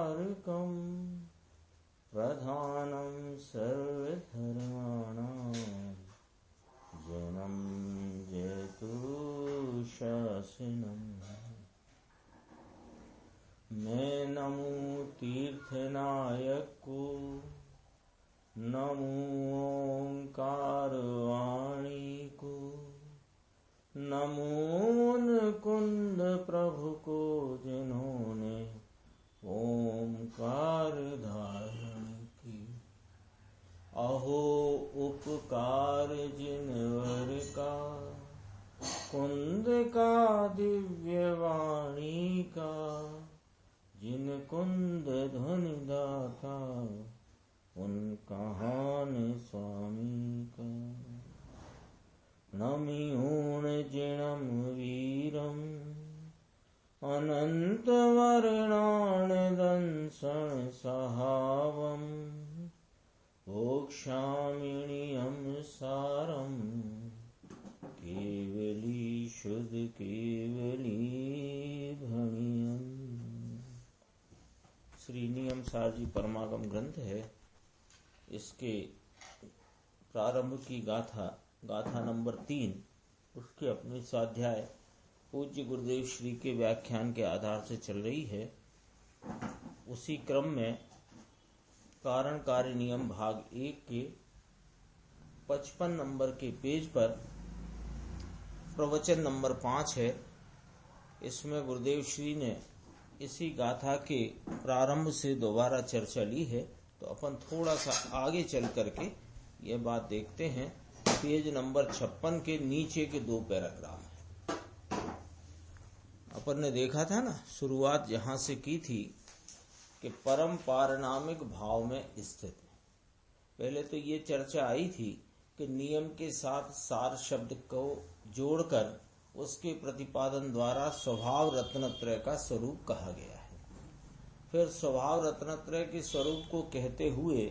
तारकम् प्रधानं सर्वधर्माणां जनं जयतु शासनम्। मैं नमो तीर्थनायक को, नमो ओंकार वाणी को, नमो कुंद प्रभु को जिन्होंने ओंकार धारण की। अहो उपकार जिनवर का, कुंद का दिव्य वाणी का, जिन कुंद ध्वनि दाता उन कहान स्वामी का। नमिऊण जिणम वीरम अनंत वर्णान दंसन सहावम भोक्षामिणियम सारम केवली शुद्ध केवली भणियम। श्री नियम सार जी परमागम ग्रंथ है। इसके प्रारंभ की गाथा नंबर 3 उसके अपने स्वाध्याय पूज्य गुरुदेव श्री के व्याख्यान के आधार से चल रही है। उसी क्रम में कारण कार्य नियम भाग 1 के 55 नंबर के पेज पर प्रवचन नंबर 5 है। इसमें गुरुदेव श्री ने इसी गाथा के प्रारंभ से दोबारा चर्चा ली है। तो अपन थोड़ा सा आगे चल करके ये बात देखते हैं। पेज नंबर 56 के नीचे के 2 पैराग्राफ है। अपन ने देखा था ना, शुरुआत जहां से की थी कि परम पारनामिक भाव में स्थित। पहले तो ये चर्चा आई थी कि नियम के साथ सार शब्द को जोड़कर उसके प्रतिपादन द्वारा स्वभाव रत्नत्रय का स्वरूप कहा गया है। फिर स्वभाव रत्नत्रय के स्वरूप को कहते हुए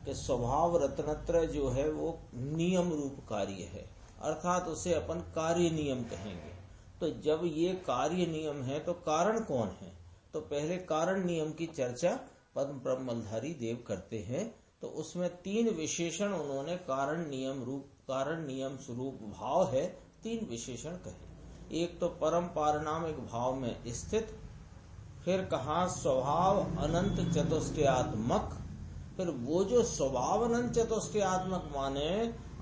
कि स्वभाव रत्नत्रय जो है वो नियम रूप कार्य है, अर्थात उसे अपन कार्य नियम कहेंगे। तो जब ये कार्य नियम है तो कारण कौन है? तो पहले कारण नियम की चर्चा पद्म ब्रह्मधारी देव करते हैं। तो उसमें 3 विशेषण उन्होंने कारण नियम स्वरूप भाव है 3 विशेषण कहे। एक तो परम पारनामिक भाव में स्थित, फिर कहा स्वभाव अनंत चतुष्टयात्मक। फिर वो जो स्वभाव अनंत चतुष्टयात्मक माने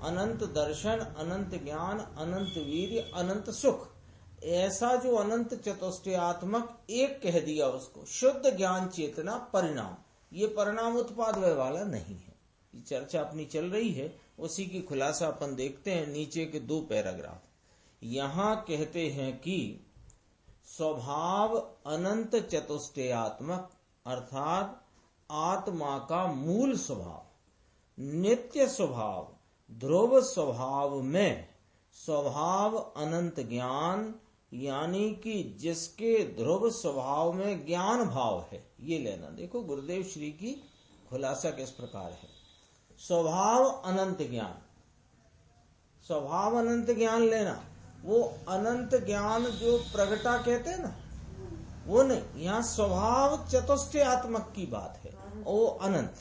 अनंत दर्शन, अनंत ज्ञान, अनंत वीर्य, अनंत सुख, ऐसा जो अनंत चतुष्टयात्मक एक कह दिया उसको शुद्ध ज्ञान चेतना परिणाम। ये परिणाम उत्पाद व्यय वाला नहीं है। ये चर्चा अपनी चल रही है, उसी की खुलासा अपन देखते हैं नीचे के 2 पैराग्राफ। यहाँ कहते हैं कि स्वभाव अनंत चतुष्टयात्मक अर्थात आत्मा का मूल स्वभाव, नित्य स्वभाव, ध्रुव स्वभाव में स्वभाव अनंत ज्ञान, यानी कि जिसके ध्रुव स्वभाव में ज्ञान भाव है, ये लेना। देखो गुरुदेव श्री की खुलासा किस प्रकार है। स्वभाव अनंत ज्ञान, स्वभाव अनंत ज्ञान लेना। वो अनंत ज्ञान जो प्रगटा कहते हैं ना, वो नहीं। यहाँ स्वभाव चतुष्टयात्मक की बात है। वो अनंत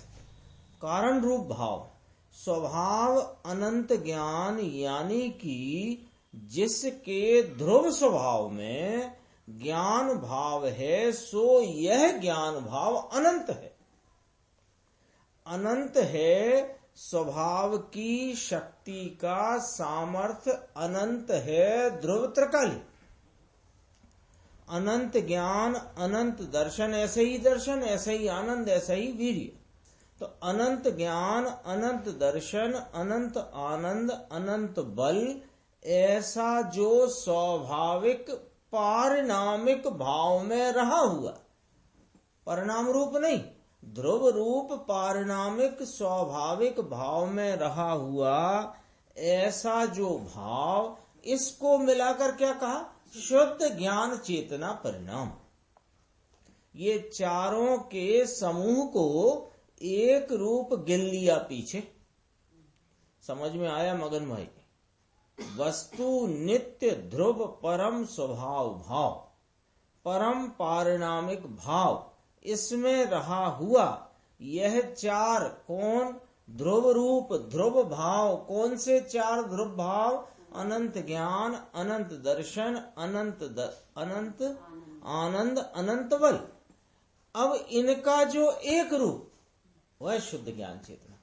कारण रूप भाव, स्वभाव अनंत ज्ञान, यानी कि जिसके ध्रुव स्वभाव में ज्ञान भाव है, सो यह ज्ञान भाव अनंत है। अनंत है स्वभाव की शक्ति का सामर्थ्य, अनंत है ध्रुव त्रिकाली। अनंत ज्ञान, अनंत दर्शन, ऐसे ही दर्शन, ऐसे ही आनंद, ऐसे ही वीर्य। तो अनंत ज्ञान, अनंत दर्शन, अनंत आनंद, अनंत बल, ऐसा जो स्वाभाविक पारिणामिक भाव में रहा हुआ, परिणाम रूप नहीं, ध्रुव रूप पारिणामिक स्वाभाविक भाव में रहा हुआ ऐसा जो भाव, इसको मिलाकर क्या कहा? शुद्ध ज्ञान चेतना परिणाम। ये चारों के समूह को एक रूप गिन लिया पीछे। समझ में आया मगन भाई? वस्तु नित्य ध्रुव परम स्वभाव भाव, परम पारिणामिक भाव, इसमें रहा हुआ यह चार कौन? ध्रुव रूप ध्रुव भाव। कौन से चार ध्रुव भाव? अनंत ज्ञान, अनंत दर्शन, अनंत आनंद, अनंत बल। अब इनका जो एक रूप वह शुद्ध ज्ञान चेतना,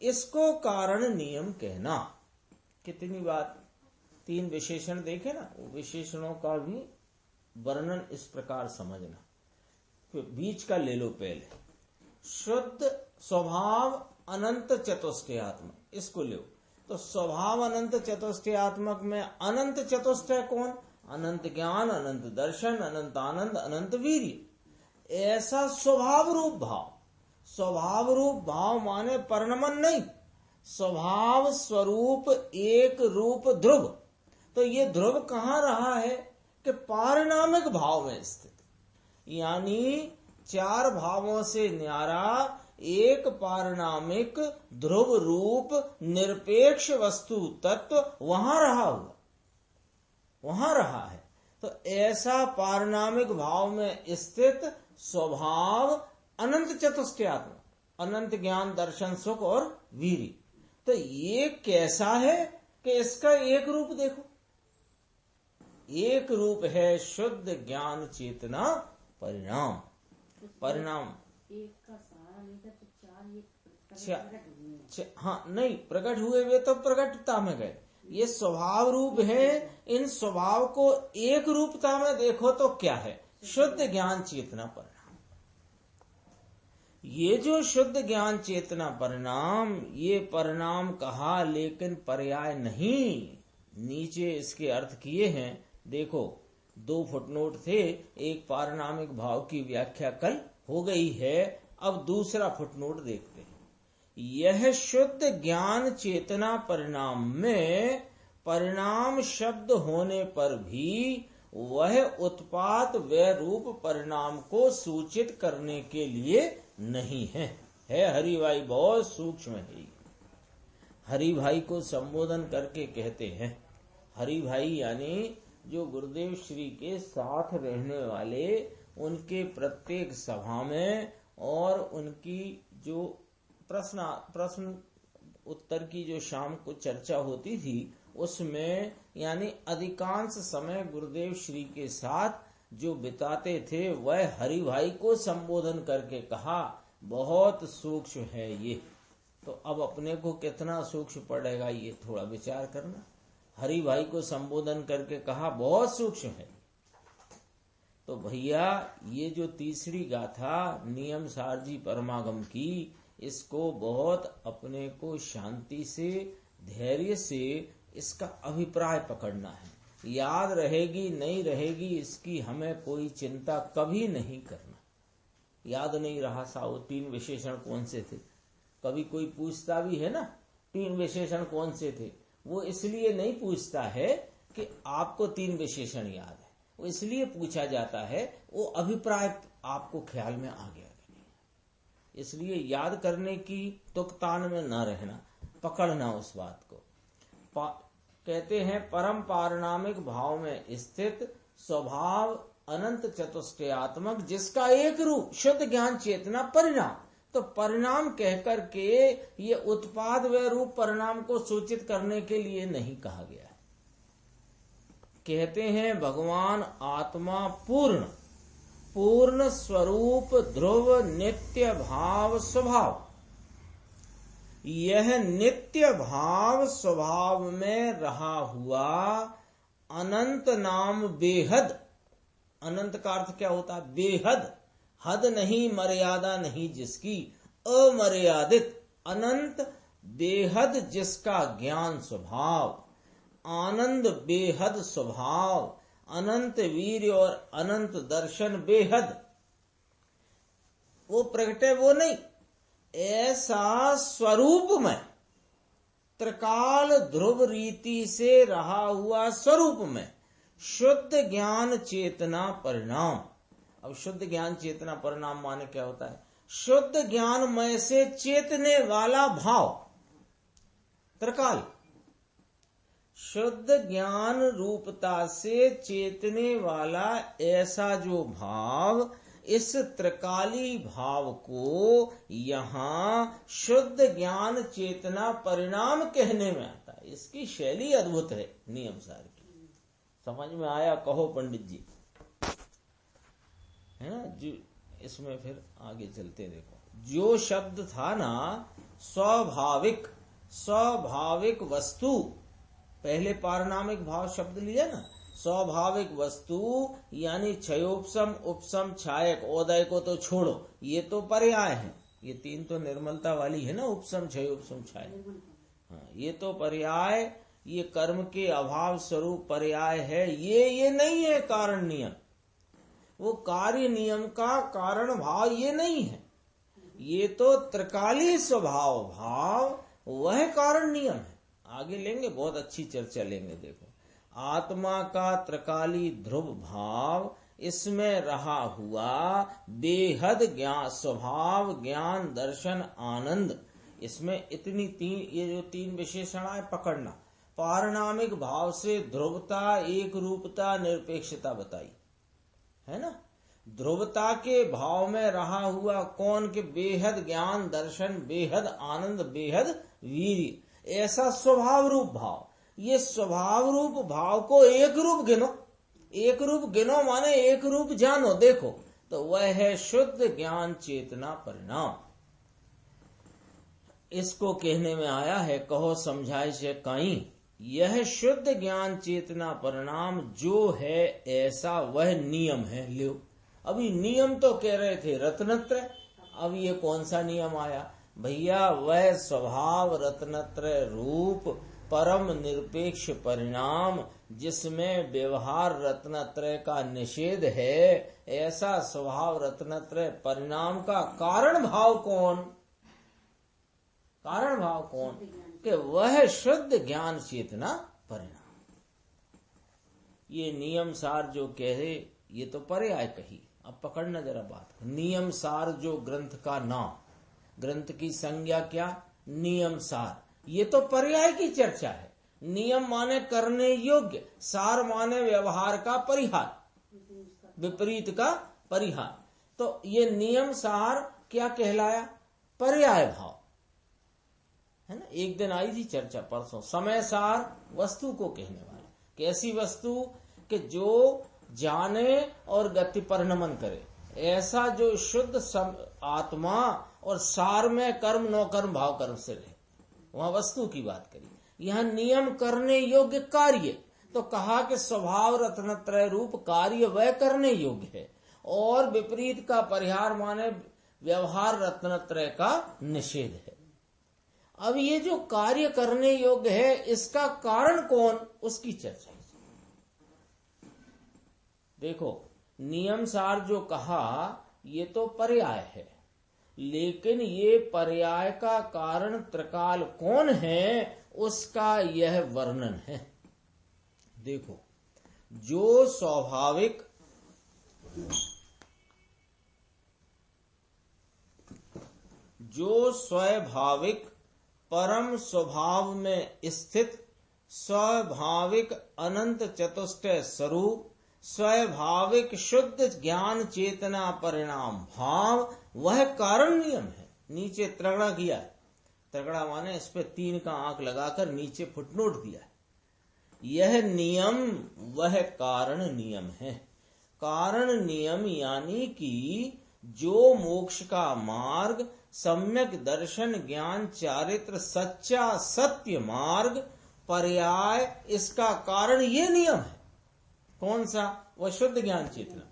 इसको कारण नियम कहना। कितनी बात, तीन विशेषण देखे ना, विशेषणों का भी वर्णन इस प्रकार समझना। फिर बीच का ले लो पहले, शुद्ध स्वभाव अनंत चतुष्टयात्मक, इसको ले। तो स्वभाव अनंत चतुष्टयात्मक में अनंत चतुष्टय कौन? अनंत ज्ञान, अनंत दर्शन, अनंत आनंद, अनंत वीर्य। ऐसा स्वभाव रूप भाव। स्वभाव रूप भाव माने परिणमन नहीं, स्वभाव स्वरूप एक रूप ध्रुव। तो ये ध्रुव कहाँ रहा है? कि पारिणामिक भाव में स्थित, यानी चार भावों से न्यारा एक पारिणामिक ध्रुव रूप निरपेक्ष वस्तु तत्व वहां रहा हुआ, वहां रहा है। तो ऐसा पारिणामिक भाव में स्थित स्वभाव अनंत चतुष्टयात्मक, अनंत ज्ञान, दर्शन, सुख और वीर्य। तो ये कैसा है कि इसका एक रूप देखो, एक रूप है शुद्ध ज्ञान चेतना परिणाम। परिणाम एक का सहारा लेकर तो चार हाँ नहीं, प्रकट हुए वे तो प्रकटता में गए। ये स्वभाव रूप है, इन स्वभाव को एक रूपता में देखो तो क्या है? शुद्ध ज्ञान चेतना परिणाम। ये जो शुद्ध ज्ञान चेतना परिणाम, ये परिणाम कहा लेकिन पर्याय नहीं। नीचे इसके अर्थ किए हैं, देखो 2 फुटनोट थे। एक पारिणामिक भाव की व्याख्या कल हो गई है, अब दूसरा फुटनोट देखते हैं। यह शुद्ध ज्ञान चेतना परिणाम में परिणाम शब्द होने पर भी वह उत्पाद व रूप परिणाम को सूचित करने के लिए नहीं है। हरि भाई बहुत सूक्ष्म है। हरि भाई को संबोधन करके कहते हैं, हरि भाई यानी जो गुरुदेव श्री के साथ रहने वाले, उनके प्रत्येक सभा में और उनकी जो प्रश्न उत्तर की जो शाम को चर्चा होती थी, उसमें यानी अधिकांश समय गुरुदेव श्री के साथ जो बिताते थे, वह हरि भाई को संबोधन करके कहा बहुत सूक्ष्म है ये। तो अब अपने को कितना सूक्ष्म पड़ेगा ये थोड़ा विचार करना। हरि भाई को संबोधन करके कहा बहुत सूक्ष्म है। तो भैया ये जो तीसरी गाथा नियम सारजी परमागम की, इसको बहुत अपने को शांति से, धैर्य से इसका अभिप्राय पकड़ना है। याद रहेगी नहीं रहेगी इसकी हमें कोई चिंता कभी नहीं करना। याद नहीं रहा साहब 3 विशेषण कौन से थे? कभी कोई पूछता भी है ना 3 विशेषण कौन से थे, वो इसलिए नहीं पूछता है कि आपको 3 विशेषण याद है, वो इसलिए पूछा जाता है वो अभिप्राय आपको ख्याल में आ गया। इसलिए याद करने की तुकतान में न रहना, पकड़ना उस बात को। कहते हैं परम पारिणामिक भाव में स्थित स्वभाव अनंत चतुष्टयात्मक, जिसका एक रूप शुद्ध ज्ञान चेतना परिणाम। तो परिणाम कहकर के ये उत्पाद व रूप परिणाम को सूचित करने के लिए नहीं कहा गया है। कहते हैं भगवान आत्मा पूर्ण पूर्ण स्वरूप ध्रुव नित्य भाव स्वभाव। यह नित्य भाव स्वभाव में रहा हुआ अनंत नाम बेहद। अनंत का अर्थ क्या होता है? बेहद, हद नहीं, मर्यादा नहीं जिसकी, अमर्यादित, अनंत बेहद जिसका ज्ञान स्वभाव, आनंद बेहद स्वभाव, अनंत वीर्य और अनंत दर्शन बेहद। वो प्रगटे वो नहीं, ऐसा स्वरूप में त्रिकाल ध्रुव रीति से रहा हुआ स्वरूप में शुद्ध ज्ञान चेतना परिणाम। अब शुद्ध ज्ञान चेतना परिणाम माने क्या होता है? शुद्ध ज्ञानमय से चेतने वाला भाव, त्रिकाल। शुद्ध ज्ञान रूपता से चेतने वाला ऐसा जो भाव, इस त्रिकाली भाव को यहाँ शुद्ध ज्ञान चेतना परिणाम कहने में आता है। इसकी शैली अद्भुत है नियम सार की। समझ में आया? कहो पंडित जी, है ना जी। इसमें फिर आगे चलते देखो, जो शब्द था ना स्वाभाविक, स्वाभाविक वस्तु, पहले पारनामिक भाव शब्द लिया ना, स्वाभाविक वस्तु यानी क्षयोपम उपसम छायक, ओदय को तो छोड़ो, ये तो पर्याय है, ये तीन तो निर्मलता वाली है ना, उपसम क्षयोपम छायक। हाँ, ये तो पर्याय, ये कर्म के अभाव स्वरूप पर्याय है। ये नहीं है कारण नियम, वो कार्य नियम का कारण भाव ये नहीं है। ये तो त्रिकाली स्वभाव भाव वह कारण नियम है। आगे लेंगे, बहुत अच्छी चर्चा लेंगे। देखो, आत्मा का त्रिकाली ध्रुव भाव, इसमें रहा हुआ बेहद ज्ञान स्वभाव, ज्ञान, दर्शन, आनंद, इसमें इतनी तीन, ये जो तीन विशेषणाएं पकड़ना। पारनामिक भाव से ध्रुवता, एक रूपता, निरपेक्षता बताई है ना। ध्रुवता के भाव में रहा हुआ कौन के बेहद ज्ञान, दर्शन, बेहद आनंद, बेहद वीर्य, ऐसा स्वभाव रूप भाव। ये स्वभाव रूप भाव को एक रूप गिनो, एक रूप गिनो माने एक रूप जानो। देखो तो वह है शुद्ध ज्ञान चेतना परिणाम। इसको कहने में आया है, कहो समझाई से काई, यह शुद्ध ज्ञान चेतना परिणाम जो है ऐसा वह नियम है। लो, अभी नियम तो कह रहे थे रत्नत्रय, अब ये कौन सा नियम आया भैया? वह स्वभाव रत्नत्रय रूप परम निरपेक्ष परिणाम जिसमें व्यवहार रत्नत्रय का निषेध है, ऐसा स्वभाव रत्नत्रय परिणाम का कारण भाव कौन? कारण भाव कौन? कि वह शुद्ध ज्ञान चेतना परिणाम। ये नियम सार जो कहे, ये तो पर्याय कही। अब पकड़ना जरा बात। नियम सार जो ग्रंथ का नाम, ग्रंथ की संज्ञा क्या? नियम सार। ये तो पर्याय की चर्चा है। नियम माने करने योग्य, सार माने व्यवहार का परिहार, विपरीत का परिहार। तो ये नियम सार क्या कहलाया? पर्याय भाव है ना। एक दिन आई थी चर्चा परसों, समय सार वस्तु को कहने वाला। कैसी वस्तु? कि जो जाने और गति पर नमन करे, ऐसा जो शुद्ध आत्मा और सार में कर्म नो कर्म भाव कर्म से रहे, वहां वस्तु की बात करी। यहाँ नियम करने योग्य कार्य, तो कहा कि स्वभाव रत्नत्रय रूप कार्य वह करने योग्य है, और विपरीत का परिहार माने व्यवहार रत्नत्रय का निषेध है। अब ये जो कार्य करने योग्य है, इसका कारण कौन? उसकी चर्चा। देखो, नियम सार जो कहा ये तो पर्याय है, लेकिन ये पर्याय का कारण त्रिकाल कौन है, उसका यह वर्णन है। देखो, जो स्वाभाविक परम स्वभाव में स्थित स्वाभाविक अनंत चतुष्टय स्वरूप स्वाभाविक शुद्ध ज्ञान चेतना परिणाम भाव, वह कारण नियम है। नीचे त्रगड़ा किया है, त्रगड़ा माने इस पे 3 का आंक लगाकर नीचे फुटनोट दिया है। यह नियम वह कारण नियम है। कारण नियम यानी कि जो मोक्ष का मार्ग, सम्यक दर्शन, ज्ञान, चारित्र, सच्चा सत्य मार्ग, पर्याय, इसका कारण ये नियम है। कौन सा? वह शुद्ध ज्ञान चेतना।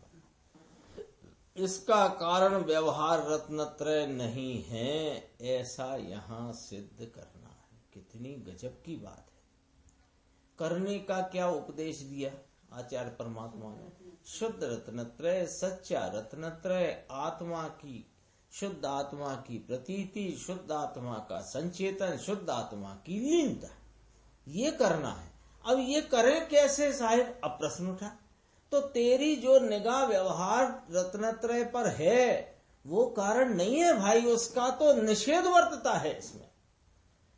इसका कारण व्यवहार रत्नत्रय नहीं है, ऐसा यहाँ सिद्ध करना है। कितनी गजब की बात है। करने का क्या उपदेश दिया आचार्य परमात्मा ने? शुद्ध रत्नत्रय, सच्चा रत्नत्रय, आत्मा की, शुद्ध आत्मा की प्रतीति, शुद्ध आत्मा का संचेतन, शुद्ध आत्मा की लीनता, ये करना है। अब ये करें कैसे साहिब? अब प्रश्न उठा। तो तेरी जो निगाह व्यवहार रत्नत्रय पर है, वो कारण नहीं है भाई, उसका तो निषेध वर्तता है इसमें।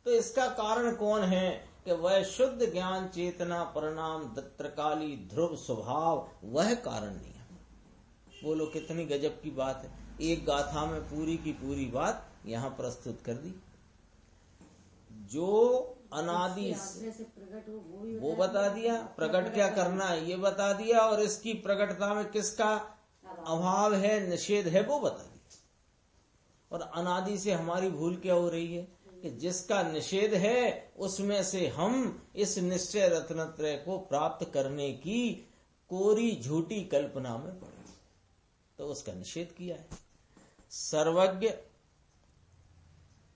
तो इसका कारण कौन है? कि वह शुद्ध ज्ञान चेतना परिणाम त्रिकाली ध्रुव स्वभाव, वह कारण नियम। बोलो कितनी गजब की बात है। एक गाथा में पूरी की पूरी बात यहाँ प्रस्तुत कर दी। जो अनादि से प्रकट हो वो बता दिया, प्रकट क्या करना है ये बता दिया, और इसकी प्रकटता में किसका अभाव है, निषेध है, वो बता दिया। और अनादि से हमारी भूल क्या हो रही है कि जिसका निषेध है उसमें से हम इस निश्चय रत्नत्रय को प्राप्त करने की कोरी झूठी कल्पना में पड़े, तो उसका निषेध किया है। सर्वज्ञ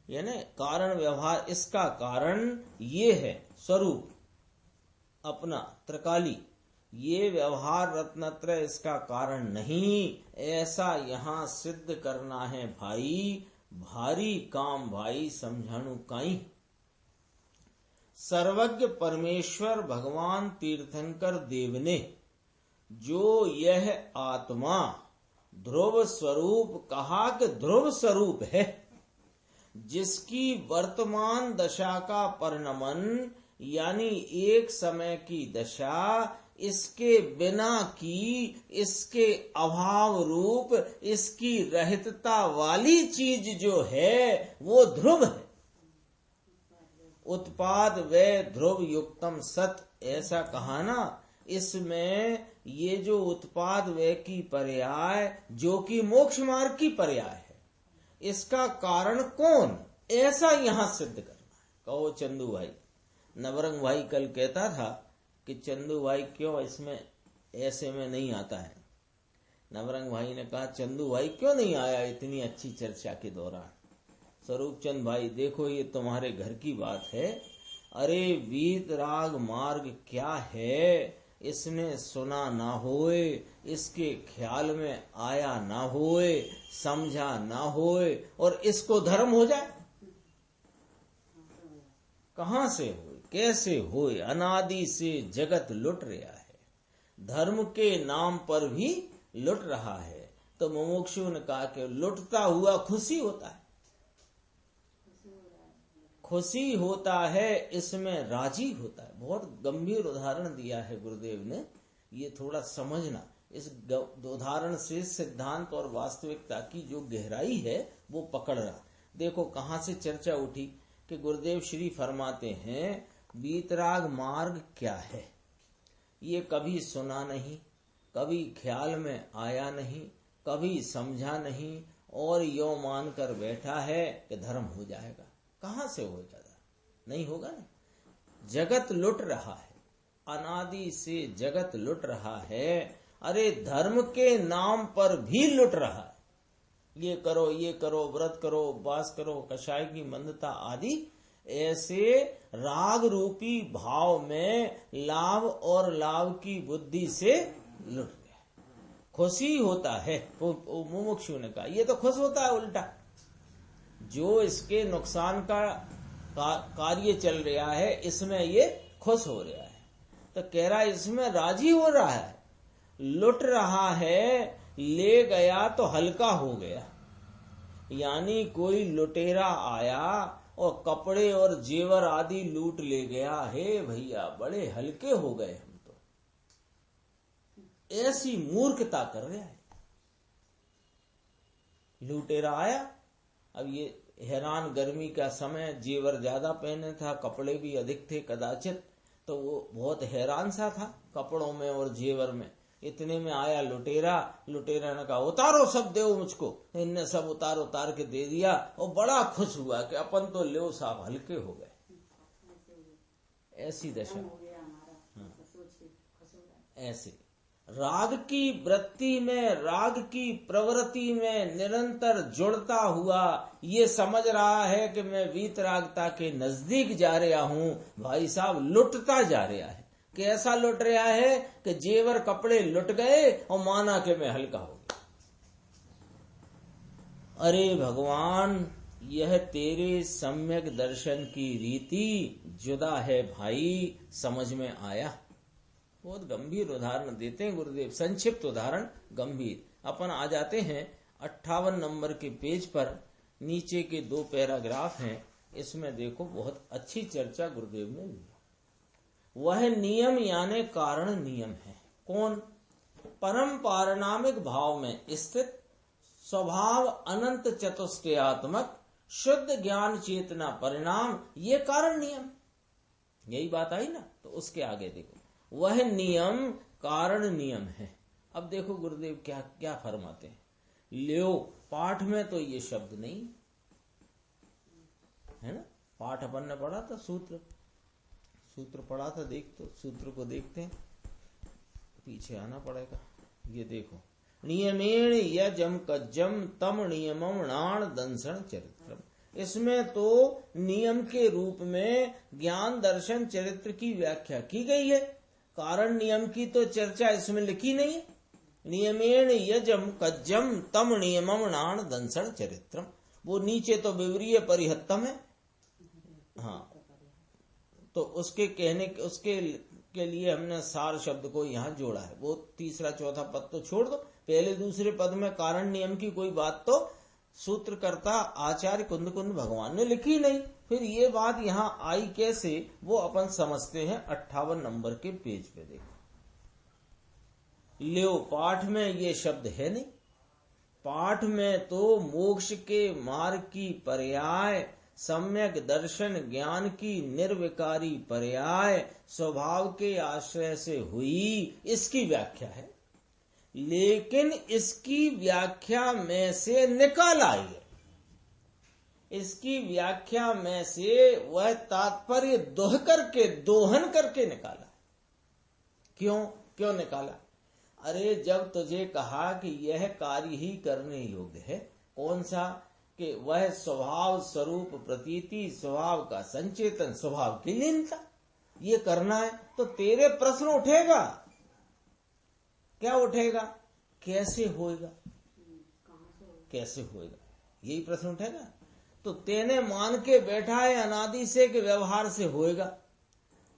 यानी कारण व्यवहार, इसका कारण ये है स्वरूप अपना त्रिकाली, ये व्यवहार रत्नत्रय इसका कारण नहीं, ऐसा यहाँ सिद्ध करना है भाई। भारी काम भाई समझाणु काई। सर्वज्ञ परमेश्वर भगवान तीर्थंकर देव ने जो यह आत्मा ध्रुव स्वरूप कहा कि ध्रुव स्वरूप है, जिसकी वर्तमान दशा का परिणमन यानी एक समय की दशा, इसके बिना की, इसके अभाव रूप, इसकी रहितता वाली चीज जो है वो ध्रुव है। उत्पाद व ध्रुव युक्तम सत, ऐसा कहा ना। इसमें ये जो उत्पाद व की पर्याय जो कि मोक्ष मार्ग की पर्याय है, इसका कारण कौन, ऐसा यहां सिद्ध करना है। कहो चंदू भाई, नवरंग भाई कल कहता था कि चंदू भाई क्यों इसमें ऐसे में नहीं आता है। नवरंग भाई ने कहा चंदू भाई क्यों नहीं आया इतनी अच्छी चर्चा के दौरान। स्वरूप चंद भाई देखो ये तुम्हारे घर की बात है। अरे वीतराग मार्ग क्या है, इसने सुना ना होए, इसके ख्याल में आया ना होए, समझा ना होए, और इसको धर्म हो जाए। कहां से होए, कैसे होए, अनादि से जगत लुट रहा है, धर्म के नाम पर भी लुट रहा है। तो मुमुक्षु ने कहा कि लुटता हुआ खुशी होता है, खुशी होता है, इसमें राजी होता है। बहुत गंभीर उदाहरण दिया है गुरुदेव ने, ये थोड़ा समझना। इस उदाहरण से सिद्धांत और वास्तविकता की जो गहराई है वो पकड़ रहा। देखो कहां से चर्चा उठी कि गुरुदेव श्री फरमाते हैं वीतराग मार्ग क्या है। ये कभी सुना नहीं, कभी ख्याल में आया नहीं, कभी समझा नहीं, और यो मानकर बैठा है कि धर्म हो जाएगा। कहां से हो जाता, नहीं होगा ना। जगत लुट रहा है, अनादि से जगत लुट रहा है। अरे धर्म के नाम पर भी लुट रहा है। ये करो, व्रत करो, उपवास करो, कषाय की मंदता आदि, ऐसे राग रूपी भाव में लाभ और लाभ की बुद्धि से लुट गया। खुशी होता है, मुमुक्षु ने कहा ये तो खुश होता है उल्टा। जो इसके नुकसान का कार्य चल रहा है इसमें ये खुश हो रहा है। तो कह रहा है इसमें राजी हो रहा है, लुट रहा है। ले गया तो हल्का हो गया, यानी कोई लुटेरा आया और कपड़े और जेवर आदि लूट ले गया। हे भैया बड़े हल्के हो गए हम तो, ऐसी मूर्खता कर रहा है। लुटेरा आया, अब ये हैरान, गर्मी का समय, जेवर ज्यादा पहने था, कपड़े भी अधिक थे कदाचित, तो वो बहुत हैरान सा था कपड़ों में और जेवर में। इतने में आया लुटेरा। लुटेरा ने कहा उतारो सब दो मुझको। इनने सब उतार के दे दिया और बड़ा खुश हुआ कि अपन तो ले साहब हल्के हो गए। ऐसी दशा। ऐसे राग की वृत्ति में, राग की प्रवृत्ति में निरंतर जुड़ता हुआ ये समझ रहा है कि मैं वीतरागता के नजदीक जा रहा हूं। भाई साहब लुटता जा रहा है। कैसा लुट रहा है कि जेवर कपड़े लुट गए और माना कि मैं हल्का हो गया। अरे भगवान, यह तेरे सम्यक दर्शन की रीति जुदा है भाई, समझ में आया। बहुत गंभीर उदाहरण देते हैं गुरुदेव, संक्षिप्त उदाहरण गंभीर। अपन आ जाते हैं 58 नंबर के पेज पर, नीचे के 2 पैराग्राफ हैं। इसमें देखो बहुत अच्छी चर्चा गुरुदेव ने ली। वह नियम यानी कारण नियम है। कौन? परम पारणामिक भाव में स्थित स्वभाव अनंत चतुष्टयात्मक शुद्ध ज्ञान चेतना परिणाम, ये कारण नियम। यही बात आई ना। तो उसके आगे देखो, वह नियम कारण नियम है। अब देखो गुरुदेव क्या क्या फरमाते हैं। लियो, पाठ में तो ये शब्द नहीं है ना। पाठ अपन ने पढ़ा था, सूत्र पढ़ा था। देख तो सूत्र को देखते हैं, पीछे आना पड़ेगा। ये देखो, नियमेण यजम कज्जम तम नियमम नाण दंसन चरित्रम। इसमें तो नियम के रूप में ज्ञान दर्शन चरित्र की व्याख्या की गई है। कारण नियम की तो चर्चा इसमें लिखी नहीं है। नियमेण यजम कज्जम तम नियमम नाण दंसन चरित्रम, वो नीचे तो विवरीय परिहत्तम है। हाँ, तो उसके कहने उसके के लिए हमने सार शब्द को यहाँ जोड़ा है। वो तीसरा चौथा पद तो छोड़ दो, पहले दूसरे पद में कारण नियम की कोई बात तो सूत्रकर्ता आचार्य कुंद भगवान ने लिखी नहीं। फिर ये बात यहाँ आई कैसे, वो अपन समझते हैं 58 नंबर के पेज पे। देखो, लियो, पाठ में ये शब्द है नहीं। पाठ में तो मोक्ष के मार्ग की पर्याय, सम्यक दर्शन ज्ञान की निर्विकारी पर्याय, स्वभाव के आश्रय से हुई, इसकी व्याख्या है। लेकिन इसकी व्याख्या में से निकाला है, इसकी व्याख्या में से वह तात्पर्य दोहन करके निकाला। क्यों निकाला? अरे जब तुझे कहा कि यह कार्य ही करने योग्य है, कौन सा? कि वह स्वभाव स्वरूप प्रतीति, स्वभाव का संचेतन, स्वभाव की लीनता, ये करना है, तो तेरे प्रश्न उठेगा। क्या उठेगा? कैसे होएगा, कैसे होएगा, यही प्रश्न उठेगा। तो तेने मान के बैठा है अनादि से कि व्यवहार से होएगा,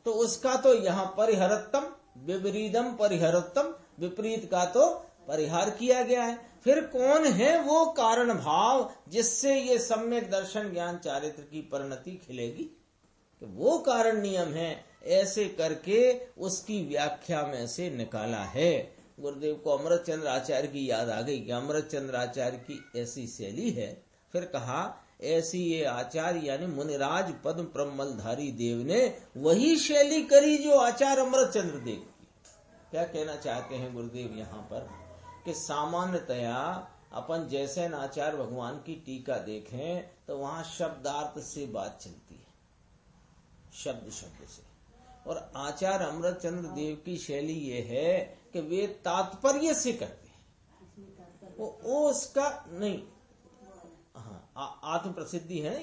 तो उसका तो यहाँ परिहरत्तम, विपरीतम परिहरत्तम, विपरीत का तो परिहार किया गया है। फिर कौन है वो कारण भाव जिससे ये सम्यक दर्शन ज्ञान चारित्र की परिणति खिलेगी? तो वो कारण नियम है। ऐसे करके उसकी व्याख्या में से निकाला है। गुरुदेव को अमृत चंद्र आचार्य की याद आ गई कि अमृत चंद्र आचार्य की ऐसी शैली है। फिर कहा ऐसी ये आचार्य यानी मुनिराज पद्म प्रमलधारी देव ने वही शैली करी जो आचार्य अमृत चंद्र देव की। क्या कहना चाहते हैं गुरुदेव यहाँ पर कि सामान्यतया अपन जैसे आचार्य भगवान की टीका देखें तो वहां शब्दार्थ से बात चलती है, शब्द से। और आचार्य अमृत चंद्र देव की शैली ये है कि वे तात्पर्य से करते हैं, वो उसका नहीं। हाँ, आत्म प्रसिद्धि है ना,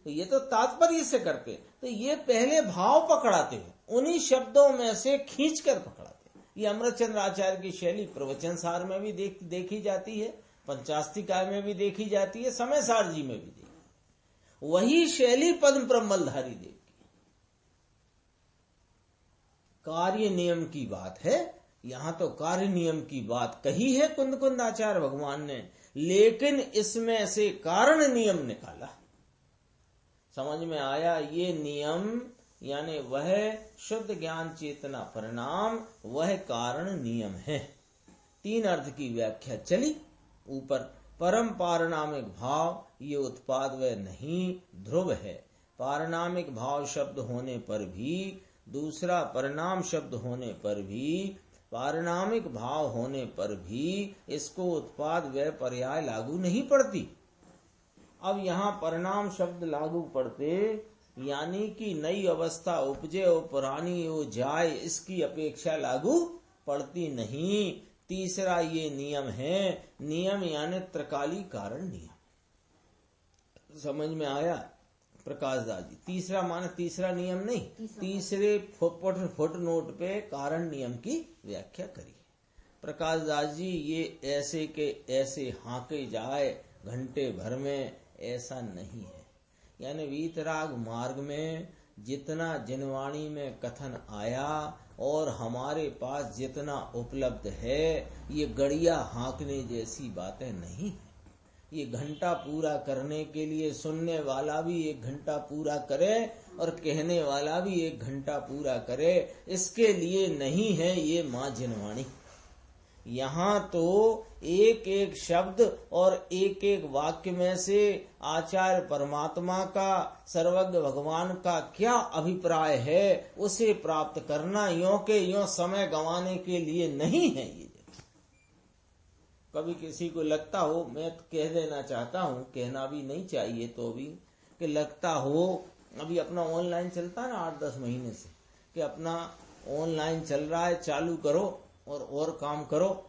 ये तो तात्पर्य से करते। तो ये पहले भाव पकड़ाते हैं, उन्हीं शब्दों में से खींच कर पकड़ाते हैं। ये अमृत चंद्र आचार्य की शैली प्रवचन सार में भी देखी जाती है, पंचास्तिकाय में भी देखी जाती है, समय सार जी में भी देखी। वही शैली पद्म प्रमलधारी देव की। कार्य नियम की बात है, यहां तो कार्य नियम की बात कही है कुंद आचार्य भगवान ने, लेकिन इसमें से कारण नियम निकाला। समझ में आया? ये नियम यानी वह शुद्ध ज्ञान चेतना परिणाम, वह कारण नियम है। 3 अर्थ की व्याख्या चली। ऊपर परम पारणामिक भाव, ये उत्पाद व नहीं ध्रुव है। पारणामिक भाव शब्द होने पर भी, दूसरा परिणाम शब्द होने पर भी, पारणामिक भाव होने पर भी इसको उत्पाद व पर्याय लागू नहीं पड़ती। अब यहाँ परिणाम शब्द लागू पड़ते यानी कि नई अवस्था उपजे और पुरानी हो जाए, इसकी अपेक्षा लागू पड़ती नहीं। तीसरा ये नियम है, नियम यानी त्रिकाली कारण नियम। समझ में आया प्रकाश दास जी? तीसरा माने तीसरा नियम नहीं, तीसरे फुट नोट पे कारण नियम की व्याख्या करी प्रकाश दास जी। ये ऐसे के ऐसे हाके जाए घंटे भर में, ऐसा नहीं है। यानी वीतराग मार्ग में जितना जिनवाणी में कथन आया और हमारे पास जितना उपलब्ध है, ये गड़िया हाँकने जैसी बातें नहीं है। ये घंटा पूरा करने के लिए सुनने वाला भी 1 घंटा पूरा करे और कहने वाला भी 1 घंटा पूरा करे, इसके लिए नहीं है ये माँ जिनवाणी। यहाँ तो एक एक शब्द और एक एक वाक्य में से आचार्य परमात्मा का, सर्वज्ञ भगवान का क्या अभिप्राय है उसे प्राप्त करना यों के यों समय गंवाने के लिए नहीं है। ये कभी किसी को लगता हो, मैं तो कह देना चाहता हूँ, कहना भी नहीं चाहिए तो भी, कि लगता हो अभी अपना ऑनलाइन चलता है ना 8-10 महीने से, कि अपना ऑनलाइन चल रहा है, चालू करो और काम करो।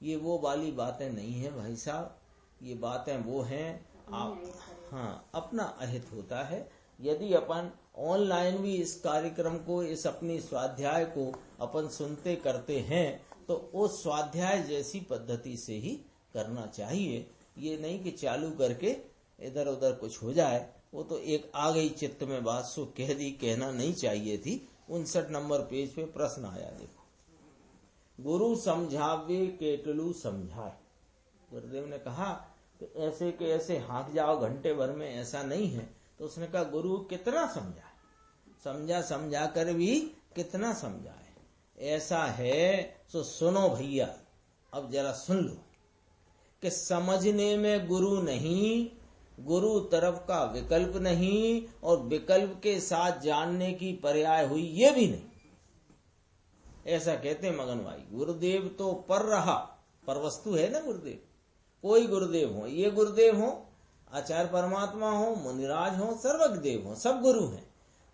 ये वो वाली बातें नहीं है भाई साहब, ये बातें वो हैं आप, हाँ, अपना अहित होता है। यदि अपन ऑनलाइन भी इस कार्यक्रम को, इस अपनी स्वाध्याय को अपन सुनते करते हैं तो उस स्वाध्याय जैसी पद्धति से ही करना चाहिए। ये नहीं कि चालू करके इधर उधर कुछ हो जाए, वो तो एक आ गई चित्त में बात, सो कह दी, कहना नहीं चाहिए थी। 59 नंबर पेज पे प्रश्न आया, देखो, गुरु समझावे केटलू समझाए। गुरुदेव ने कहा कि ऐसे के ऐसे हाँक जाओ घंटे भर में, ऐसा नहीं है। तो उसने कहा गुरु कितना समझाए, समझा कर भी कितना समझाए। ऐसा है तो सुनो भैया, अब जरा सुन लो कि समझने में गुरु नहीं, गुरु तरफ का विकल्प नहीं, और विकल्प के साथ जानने की पर्याय हुई ये भी नहीं। ऐसा कहते मगन भाई। गुरुदेव तो पर रहा, पर वस्तु है ना गुरुदेव, कोई गुरुदेव हो, ये गुरुदेव हो, आचार्य परमात्मा हो, मुनिराज हो, सर्वज्ञ देव हो, सब गुरु हैं।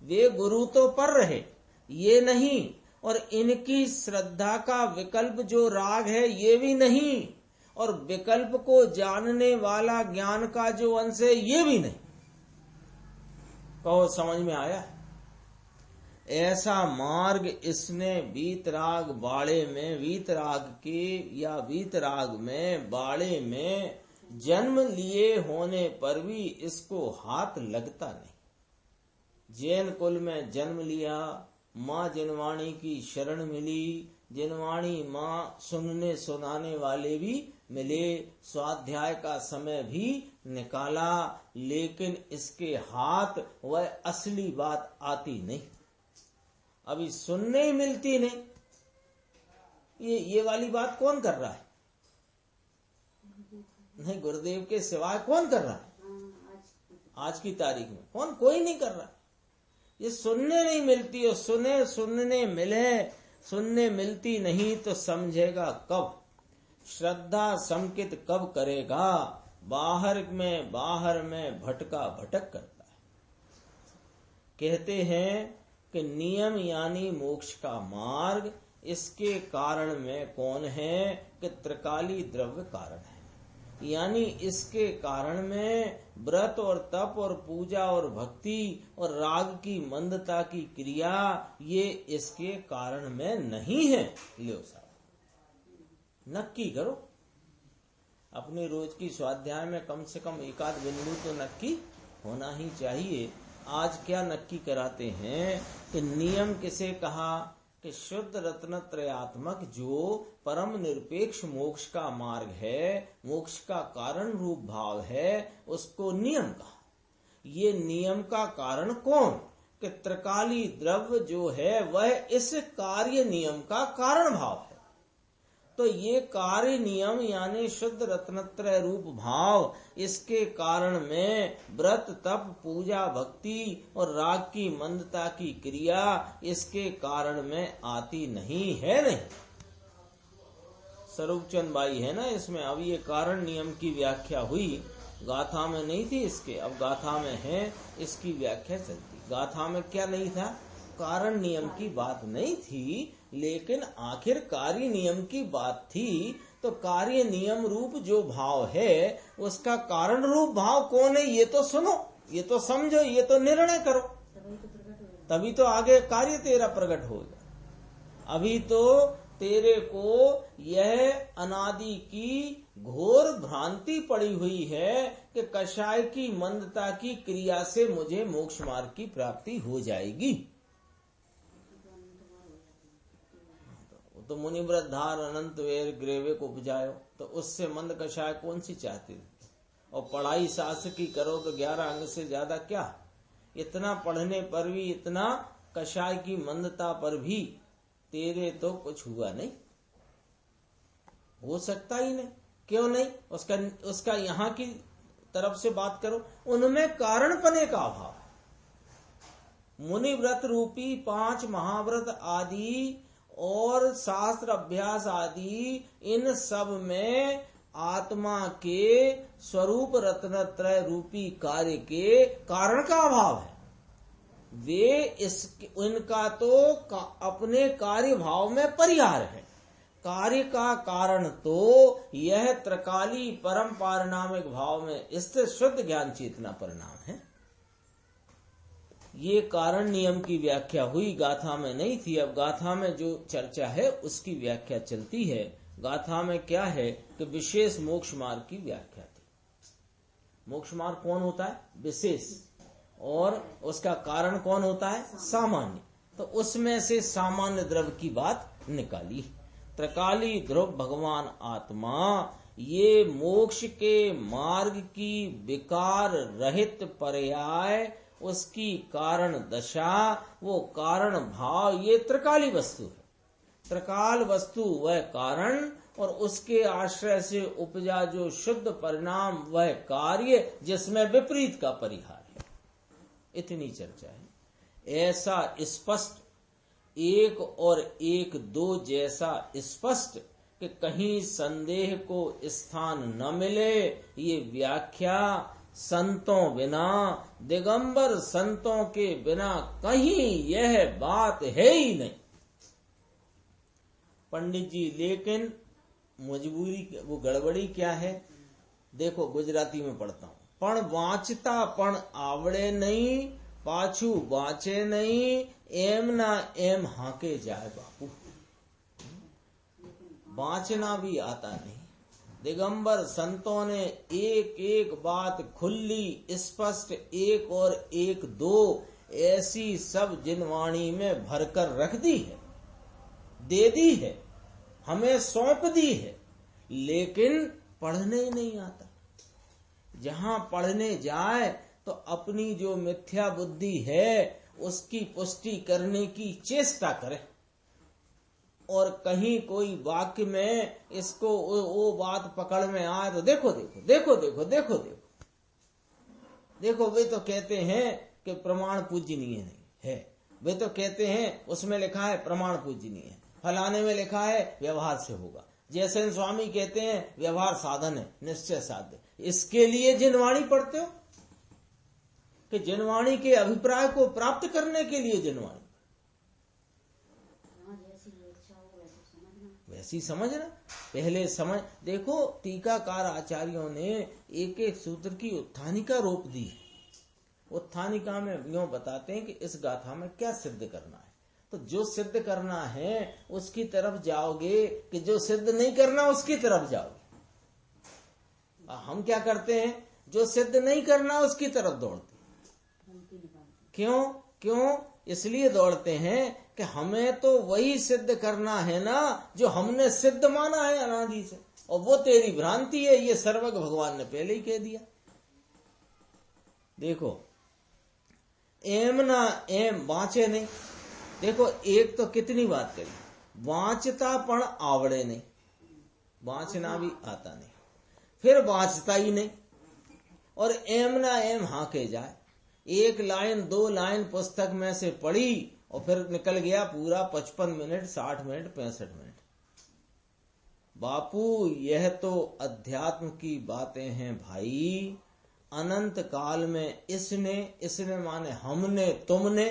वे गुरु तो पर रहे, ये नहीं, और इनकी श्रद्धा का विकल्प जो राग है ये भी नहीं, और विकल्प को जानने वाला ज्ञान का जो अंश है ये भी नहीं। कहो समझ में आया? ऐसा मार्ग इसने वीतराग बाड़े में, वीतराग के या वीतराग में बाड़े में जन्म लिए होने पर भी इसको हाथ लगता नहीं। जैन कुल में जन्म लिया, माँ जिनवाणी की शरण मिली, जिनवाणी माँ सुनने सुनाने वाले भी मिले, स्वाध्याय का समय भी निकाला, लेकिन इसके हाथ वह असली बात आती नहीं, अभी सुनने ही मिलती नहीं। ये वाली बात कौन कर रहा है? नहीं, गुरुदेव के सिवाय कौन कर रहा है आज की तारीख में? कौन? कोई नहीं कर रहा। ये सुनने नहीं मिलती, और सुनने मिले, सुनने मिलती नहीं तो समझेगा कब? श्रद्धा संकित कब करेगा? बाहर में भटका भटक करता है। कहते हैं कि नियम यानी मोक्ष का मार्ग, इसके कारण में कौन है? कि त्रिकाली द्रव्य कारण है, यानी इसके कारण में व्रत और तप और पूजा और भक्ति और राग की मंदता की क्रिया, ये इसके कारण में नहीं है। लियो साहब, नक्की करो, अपनी रोज की स्वाध्याय में कम से कम एकाध बिंदु तो नक्की होना ही चाहिए। आज क्या नक्की कराते हैं कि नियम किसे कहा? कि शुद्ध रत्नत्रयात्मक जो परम निरपेक्ष मोक्ष का मार्ग है, मोक्ष का कारण रूप भाव है, उसको नियम कहा। ये नियम का कारण कौन? कि त्रिकाली द्रव्य जो है वह इस कार्य नियम का कारण भाव है। तो ये कार्य नियम यानी शुद्ध रत्नत्रय रूप भाव, इसके कारण में व्रत तप पूजा भक्ति और राग की मंदता की क्रिया इसके कारण में आती नहीं है। नहीं, स्वरूपचंद भाई है ना इसमें। अब ये कारण नियम की व्याख्या हुई, गाथा में नहीं थी इसके, अब गाथा में है, इसकी व्याख्या चलती। गाथा में क्या नहीं था? कारण नियम की बात नहीं थी, लेकिन आखिर कार्य नियम की बात थी। तो कार्य नियम रूप जो भाव है उसका कारण रूप भाव कौन है? ये तो सुनो, ये तो समझो, ये तो निर्णय करो, तभी तो आगे कार्य तेरा प्रकट होगा। अभी तो तेरे को यह अनादि की घोर भ्रांति पड़ी हुई है कि कषाय की मंदता की क्रिया से मुझे मोक्ष मार्ग की प्राप्ति हो जाएगी। तो मुनिव्रत धार अनंत वेर ग्रेवे को उपजायो, तो उससे मंद कषाय कौन सी चाहती? और पढ़ाई शास्त्र की करो तो 11 अंग से ज्यादा क्या? इतना पढ़ने पर भी, इतना कषाय की मंदता पर भी तेरे तो कुछ हुआ नहीं। हो सकता ही नहीं। क्यों नहीं? उसका यहाँ की तरफ से बात करो, उनमें कारणपने का अभाव है। मुनि व्रत रूपी 5 महाव्रत आदि और शास्त्र अभ्यास आदि, इन सब में आत्मा के स्वरूप रत्नत्रय रूपी कार्य के कारण का अभाव है। इनका तो अपने कार्य भाव में परिहार है। कार्य का कारण तो यह त्रकाली परम पारिणामिक भाव में स्थित शुद्ध ज्ञान चेतना परिणाम है। ये कारण नियम की व्याख्या हुई, गाथा में नहीं थी। अब गाथा में जो चर्चा है उसकी व्याख्या चलती है। गाथा में क्या है कि विशेष मोक्ष मार्ग की व्याख्या थी। मोक्ष मार्ग कौन होता है? विशेष। और उसका कारण कौन होता है? सामान्य। तो उसमें से सामान्य द्रव्य की बात निकाली। त्रकाली ध्रुव भगवान आत्मा ये मोक्ष के मार्ग की विकार रहित पर्याय, उसकी कारण दशा, वो कारण भाव, ये त्रिकाली वस्तु है। त्रिकाल वस्तु वह कारण और उसके आश्रय से उपजा जो शुद्ध परिणाम वह कार्य, जिसमें विपरीत का परिहार है। इतनी चर्चा है। ऐसा स्पष्ट 1 और 1 2 जैसा स्पष्ट कि कहीं संदेह को स्थान न मिले, ये व्याख्या संतों बिना, दिगंबर संतों के बिना कहीं यह बात है ही नहीं। पंडित जी, लेकिन मजबूरी, वो गड़बड़ी क्या है? देखो, गुजराती में पढ़ता हूं। पण वांचता पण आवड़े नहीं, पाछू वांचे नहीं, एम ना एम हाके जाए बापू। वांचना भी आता नहीं। दिगंबर संतों ने एक एक बात खुली स्पष्ट 1 और 1 2 ऐसी सब जिनवाणी में भरकर रख दी है, दे दी है, हमें सौंप दी है, लेकिन पढ़ने ही नहीं आता। जहां पढ़ने जाए तो अपनी जो मिथ्या बुद्धि है उसकी पुष्टि करने की चेष्टा करे, और कहीं कोई वाक्य में इसको वो बात पकड़ में आए तो देखो देखो देखो देखो देखो देखो देखो, वे तो कहते हैं कि प्रमाण पूजनीय नहीं है, वे तो कहते हैं उसमें लिखा है प्रमाण पूजनीय है, फलाने में लिखा है व्यवहार से होगा, जैसे स्वामी कहते हैं व्यवहार साधन है, निश्चय साध्य। इसके लिए जिनवाणी पढ़ते हो कि जिनवाणी के अभिप्राय को प्राप्त करने के लिए जिनवाणी, वैसी समझना। पहले समझ, देखो टीकाकार आचार्यों ने एक एक सूत्र की उत्थानिका रोप दी। उत्थानिका में यूं बताते हैं कि इस गाथा में क्या सिद्ध करना है, तो जो सिद्ध करना है उसकी तरफ जाओगे, कि जो सिद्ध नहीं करना उसकी तरफ जाओगे। हम क्या करते हैं? जो सिद्ध नहीं करना उसकी तरफ दौड़ते। क्यों? इसलिए दौड़ते हैं कि हमें तो वही सिद्ध करना है ना जो हमने सिद्ध माना है अनादि से, और वो तेरी भ्रांति है, ये सर्वज्ञ भगवान ने पहले ही कह दिया। देखो, एम ना एम वांचे नहीं। देखो, एक तो कितनी बात करी, वांचता पण आवड़े नहीं, वांचना भी आता नहीं, फिर वांचता ही नहीं, और एम ना एम हाके जाए। 1 लाइन 2 लाइन पुस्तक में से पढ़ी और फिर निकल गया पूरा 55 मिनट 60 मिनट 65 मिनट। बापू, यह तो अध्यात्म की बातें हैं भाई। अनंत काल में इसने माने हमने, तुमने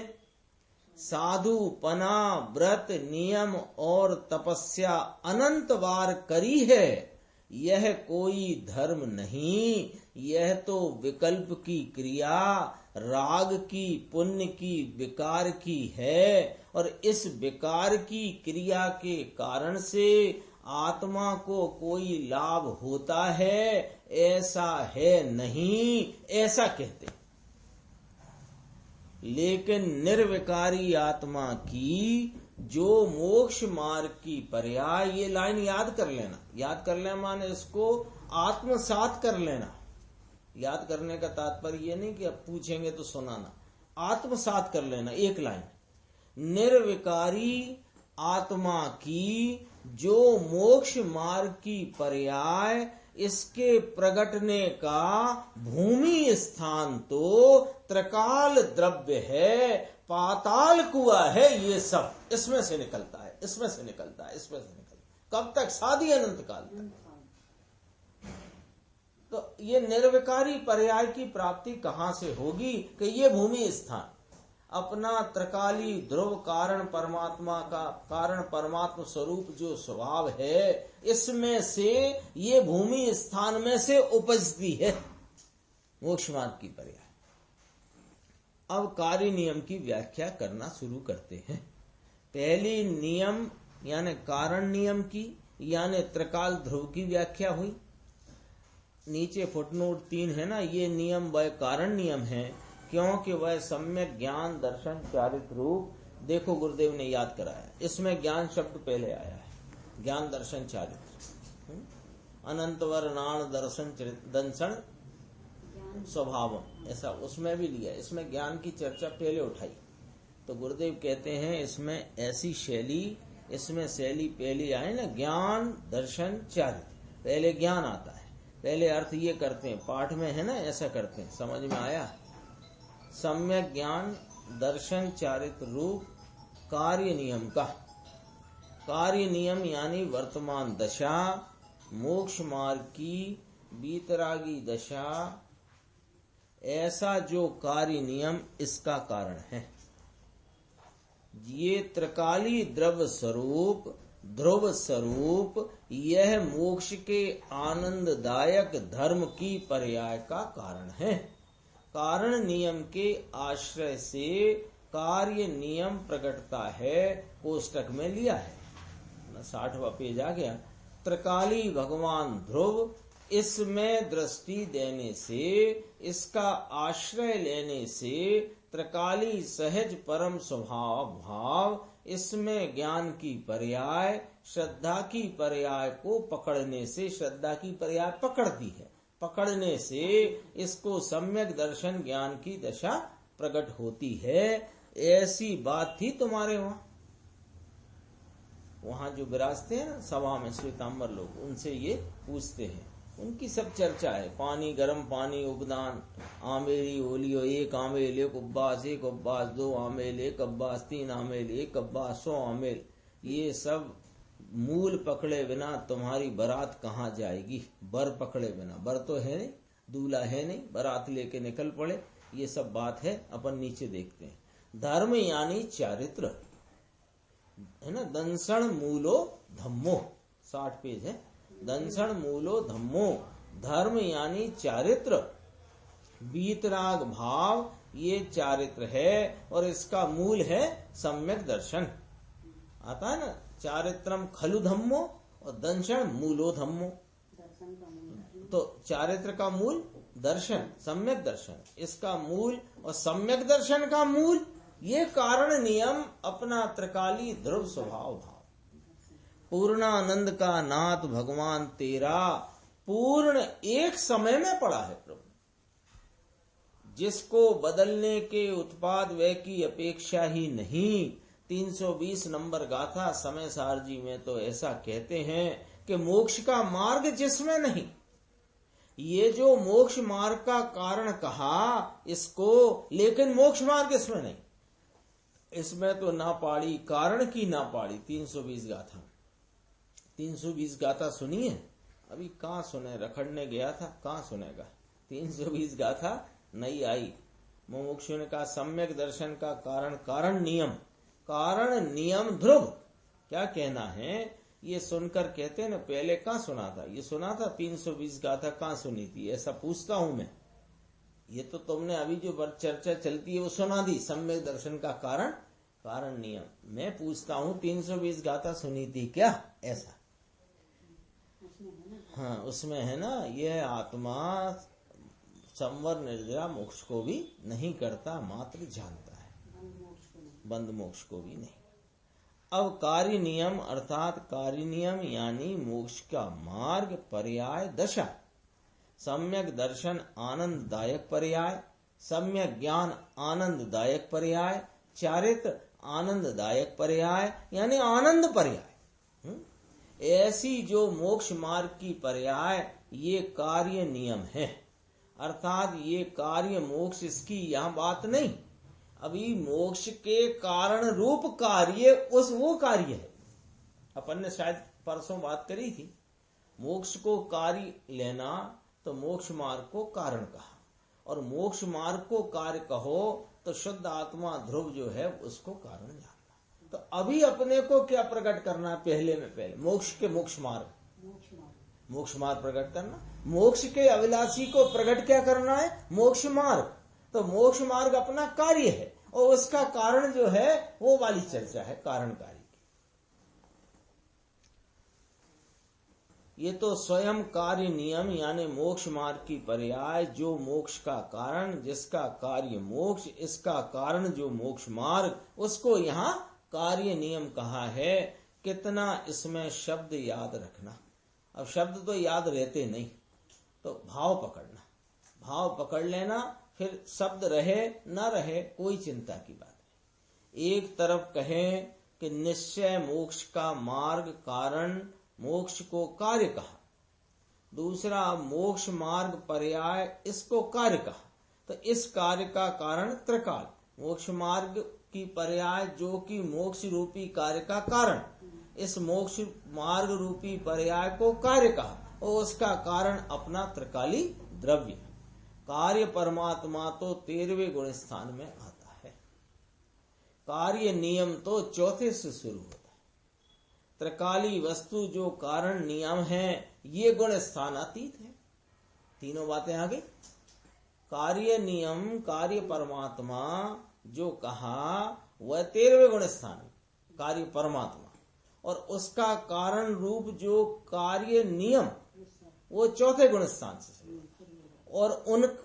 साधु पना व्रत नियम और तपस्या अनंत बार करी है। यह कोई धर्म नहीं, यह तो विकल्प की क्रिया, राग की, पुण्य की, विकार की है, और इस विकार की क्रिया के कारण से आत्मा को कोई लाभ होता है ऐसा है नहीं, ऐसा कहते। लेकिन निर्विकारी आत्मा की जो मोक्ष मार्ग की पर्याय, ये लाइन याद कर लेना। याद कर लेना माने इसको आत्मसात कर लेना। याद करने का तात्पर्य ये नहीं कि अब पूछेंगे तो सुनाना, आत्मसात कर लेना एक लाइन। निर्विकारी आत्मा की जो मोक्ष मार्ग की पर्याय इसके प्रगटने का भूमि स्थान तो त्रिकाल द्रव्य है, पाताल कुआ है, ये सब इसमें से निकलता है, इसमें से निकलता है, इसमें से निकलता है। कब तक? साधी अनंत काल तक। तो ये निर्विकारी पर्याय की प्राप्ति कहां से होगी कि ये भूमि स्थान अपना त्रिकाली ध्रुव कारण परमात्मा का कारण परमात्मा स्वरूप जो स्वभाव है, इसमें से ये भूमि स्थान में से उपजती है मोक्ष मार्ग की पर्याय। अब कार्य नियम की व्याख्या करना शुरू करते हैं। पहली नियम यानी कारण नियम की यानी त्रिकाल ध्रुव की व्याख्या हुई। नीचे फुटनोट 3 है ना, ये नियम वह कारण नियम है क्योंकि वह सम्यक ज्ञान दर्शन चारित्र रूप, देखो गुरुदेव ने याद कराया, इसमें ज्ञान शब्द पहले आया है, ज्ञान दर्शन चारित्र, अनंत वर्णान दर्शन दंशन स्वभाव, ऐसा उसमें भी लिया। इसमें ज्ञान की चर्चा पहले उठाई तो गुरुदेव कहते हैं इसमें ऐसी शैली, इसमें शैली पहले आए ना, ज्ञान दर्शन चारित्र, पहले ज्ञान आता है, पहले अर्थ ये करते हैं, पाठ में है ना ऐसा करते हैं, समझ में आया। सम्यक ज्ञान दर्शन चारित्र रूप कार्य नियम का, कार्य नियम यानी वर्तमान दशा, मोक्ष मार्ग की बीतरागी दशा, ऐसा जो कार्य नियम इसका कारण है। ये त्रिकाली द्रव्य स्वरूप ध्रुव स्वरूप यह मोक्ष के आनंददायक धर्म की पर्याय का कारण है। कारण नियम के आश्रय से कार्य नियम प्रकटता है, कोष्टक में लिया है, 60वां पेज आ गया। त्रिकाली भगवान ध्रुव, इसमें दृष्टि देने से, इसका आश्रय लेने से त्रिकाली सहज परम स्वभाव भाव, इसमें ज्ञान की पर्याय श्रद्धा की पर्याय को पकड़ने से, श्रद्धा की पर्याय पकड़ती है, पकड़ने से इसको सम्यक दर्शन ज्ञान की दशा प्रकट होती है। ऐसी बात थी तुम्हारे वहां जो विराजते हैं ना सभा में श्वेतांबर लोग, उनसे ये पूछते हैं, उनकी सब चर्चा है। पानी, गर्म पानी, उपदान, आमेली, ओलियो, 1 आमेल, 1 उपवास, 1 उपवास, 2 आमेल, 1 उपवास, 3 आमेल, 1 उपवास, 100 आमेल, ये सब मूल पकड़े बिना तुम्हारी बारात कहाँ जाएगी? बर पकड़े बिना, बर तो है नहीं, दूल्हा है नहीं, बारात लेके निकल पड़े, ये सब बात है। अपन नीचे देखते हैं, धर्म यानी चारित्र है ना, दंसण मूलो धम्मो, 60 पेज है, दंसण मूलो धम्मो, धर्म यानी चारित्र, बीतराग भाव ये चारित्र है और इसका मूल है सम्यक दर्शन। आता है ना, चारित्रम खलु धम्मो और दंशन मूलो धम्मो, तो चारित्र का मूल दर्शन, सम्यक दर्शन, इसका मूल और सम्यक दर्शन का मूल ये कारण नियम अपना त्रिकाली ध्रुव स्वभाव भाव। पूर्णानंद का नाथ भगवान तेरा पूर्ण एक समय में पड़ा है प्रभु, जिसको बदलने के उत्पाद वे की अपेक्षा ही नहीं। 320 नंबर गाथा समय सार जी में तो ऐसा कहते हैं कि मोक्ष का मार्ग जिसमें नहीं, ये जो मोक्ष मार्ग का कारण कहा इसको, लेकिन मोक्ष मार्ग इसमें नहीं, इसमें तो ना पाड़ी कारण की ना पाड़ी। 320 गाथा, 320 गाथा सुनिए, अभी कहाँ सुने, रखड़ने गया था, कहाँ सुनेगा। 320 गाथा नहीं आई। मुमुक्षु ने कहा सम्यक दर्शन का कारण कारण नियम, कारण नियम ध्रुव, क्या कहना है ये सुनकर कहते हैं ना, पहले कहाँ सुना था, ये सुना था 320 गाथा कहाँ सुनी थी, ऐसा पूछता हूं मैं। ये तो तुमने अभी जो चर्चा चलती है वो सुना दी, सम्यक दर्शन का कारण कारण नियम। मैं पूछता हूँ 320 गाथा सुनी थी क्या, ऐसा। हाँ उसमें है ना, यह आत्मा संवर निर्जरा मोक्ष को भी नहीं करता, मात्र जानता है, बंद मोक्ष को भी नहीं। अब कार्य नियम अर्थात कार्य नियम यानी मोक्ष का मार्ग पर्याय दशा, सम्यक दर्शन आनंददायक पर्याय, सम्यक ज्ञान आनंददायक पर्याय, चारित्र आनंददायक पर्याय यानी आनंद पर्याय। ऐसी जो मोक्ष मार्ग की पर्याय ये कार्य नियम है, अर्थात ये कार्य मोक्ष इसकी यहाँ बात नहीं। अभी मोक्ष के कारण रूप कार्य वो कार्य है। अपन ने शायद परसों बात करी थी, मोक्ष को कार्य लेना तो मोक्ष मार्ग को कारण कहा, और मोक्ष मार्ग को कार्य कहो तो शुद्ध आत्मा ध्रुव जो है उसको कारण जानना। तो अभी अपने को क्या प्रकट करना है? पहले मोक्ष के मोक्ष मार्ग प्रकट करना। मोक्ष के अभिलाषी को प्रकट क्या करना है? मोक्ष मार्ग। तो मोक्ष मार्ग अपना कार्य है और उसका कारण जो है वो वाली चर्चा है कारण कार्य की। ये तो स्वयं कार्य नियम यानी मोक्ष मार्ग की पर्याय जो मोक्ष का कारण, जिसका कार्य मोक्ष, इसका कारण जो मोक्ष मार्ग, उसको यहाँ कार्य नियम कहा है। कितना इसमें शब्द याद रखना। अब शब्द तो याद रहते नहीं, तो भाव पकड़ना, भाव पकड़ लेना, फिर शब्द रहे न रहे कोई चिंता की बात नहीं। एक तरफ कहें कि निश्चय मोक्ष का मार्ग कारण, मोक्ष को कार्य कहा। दूसरा मोक्ष मार्ग पर्याय, इसको कार्य कहा। तो इस कार्य का कारण त्रिकाल, मोक्ष मार्ग की पर्याय जो कि मोक्ष रूपी कार्य का कारण, इस मोक्ष मार्ग रूपी पर्याय को कार्य कहा और उसका कारण अपना त्रिकाली द्रव्य। कार्य परमात्मा तो 13वें गुण स्थान में आता है। कार्य नियम तो चौथे से शुरू होता है। त्रिकाली वस्तु जो कारण नियम है ये गुण स्थानातीत है। तीनों बातें आगे। कार्य नियम, कार्य परमात्मा जो कहा वह 13वें गुण स्थान कार्य परमात्मा, और उसका कारण रूप जो कार्य नियम वो चौथे गुण स्थान से, और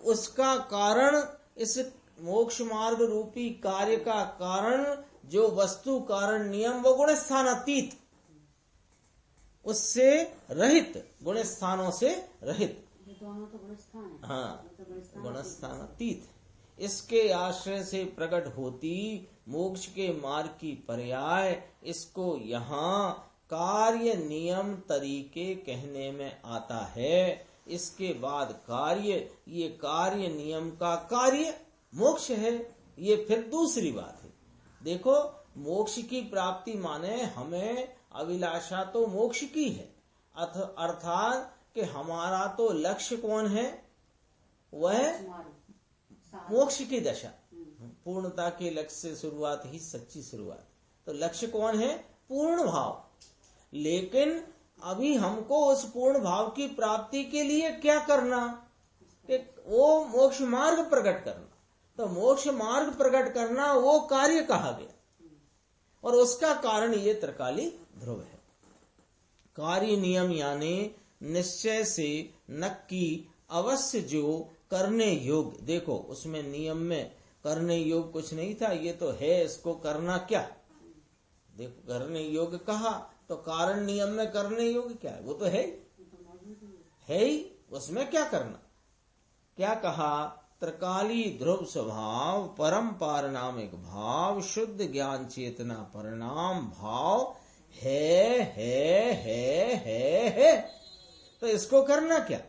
उसका कारण इस मोक्ष मार्ग रूपी कार्य का कारण जो वस्तु कारण नियम वो गुण स्थानातीत, उससे रहित, गुण स्थानों से रहित। दोनों तो गुण स्थान है। हाँ, गुण स्थानातीत। इसके आश्रय से प्रकट होती मोक्ष के मार्ग की पर्याय, इसको यहाँ कार्य नियम तरीके कहने में आता है। इसके बाद कार्य, ये कार्य नियम का कार्य मोक्ष है, ये फिर दूसरी बात है। देखो, मोक्ष की प्राप्ति माने हमें अभिलाषा तो मोक्ष की है, अर्थात कि हमारा तो लक्ष्य कौन है? वह मोक्ष की दशा। पूर्णता के लक्ष्य से शुरुआत ही सच्ची शुरुआत। तो लक्ष्य कौन है? पूर्ण भाव। लेकिन अभी हमको उस पूर्ण भाव की प्राप्ति के लिए क्या करना? कि वो मोक्ष मार्ग प्रकट करना। तो मोक्ष मार्ग प्रकट करना वो कार्य कहा गया, और उसका कारण ये त्रिकाली ध्रुव है। कार्य नियम यानी निश्चय से नक्की अवश्य जो करने योग्य। देखो, उसमें नियम में करने योग्य कुछ नहीं था, ये तो है, इसको करना क्या? देखो, करने योग्य कहा तो कारण नियम में करने योग्य क्या है? वो तो है ही, उसमें क्या करना? क्या कहा? त्रिकाली ध्रुव स्वभाव, परम पारनामिक भाव, शुद्ध ज्ञान चेतना परिणाम भाव है। तो इसको करना क्या?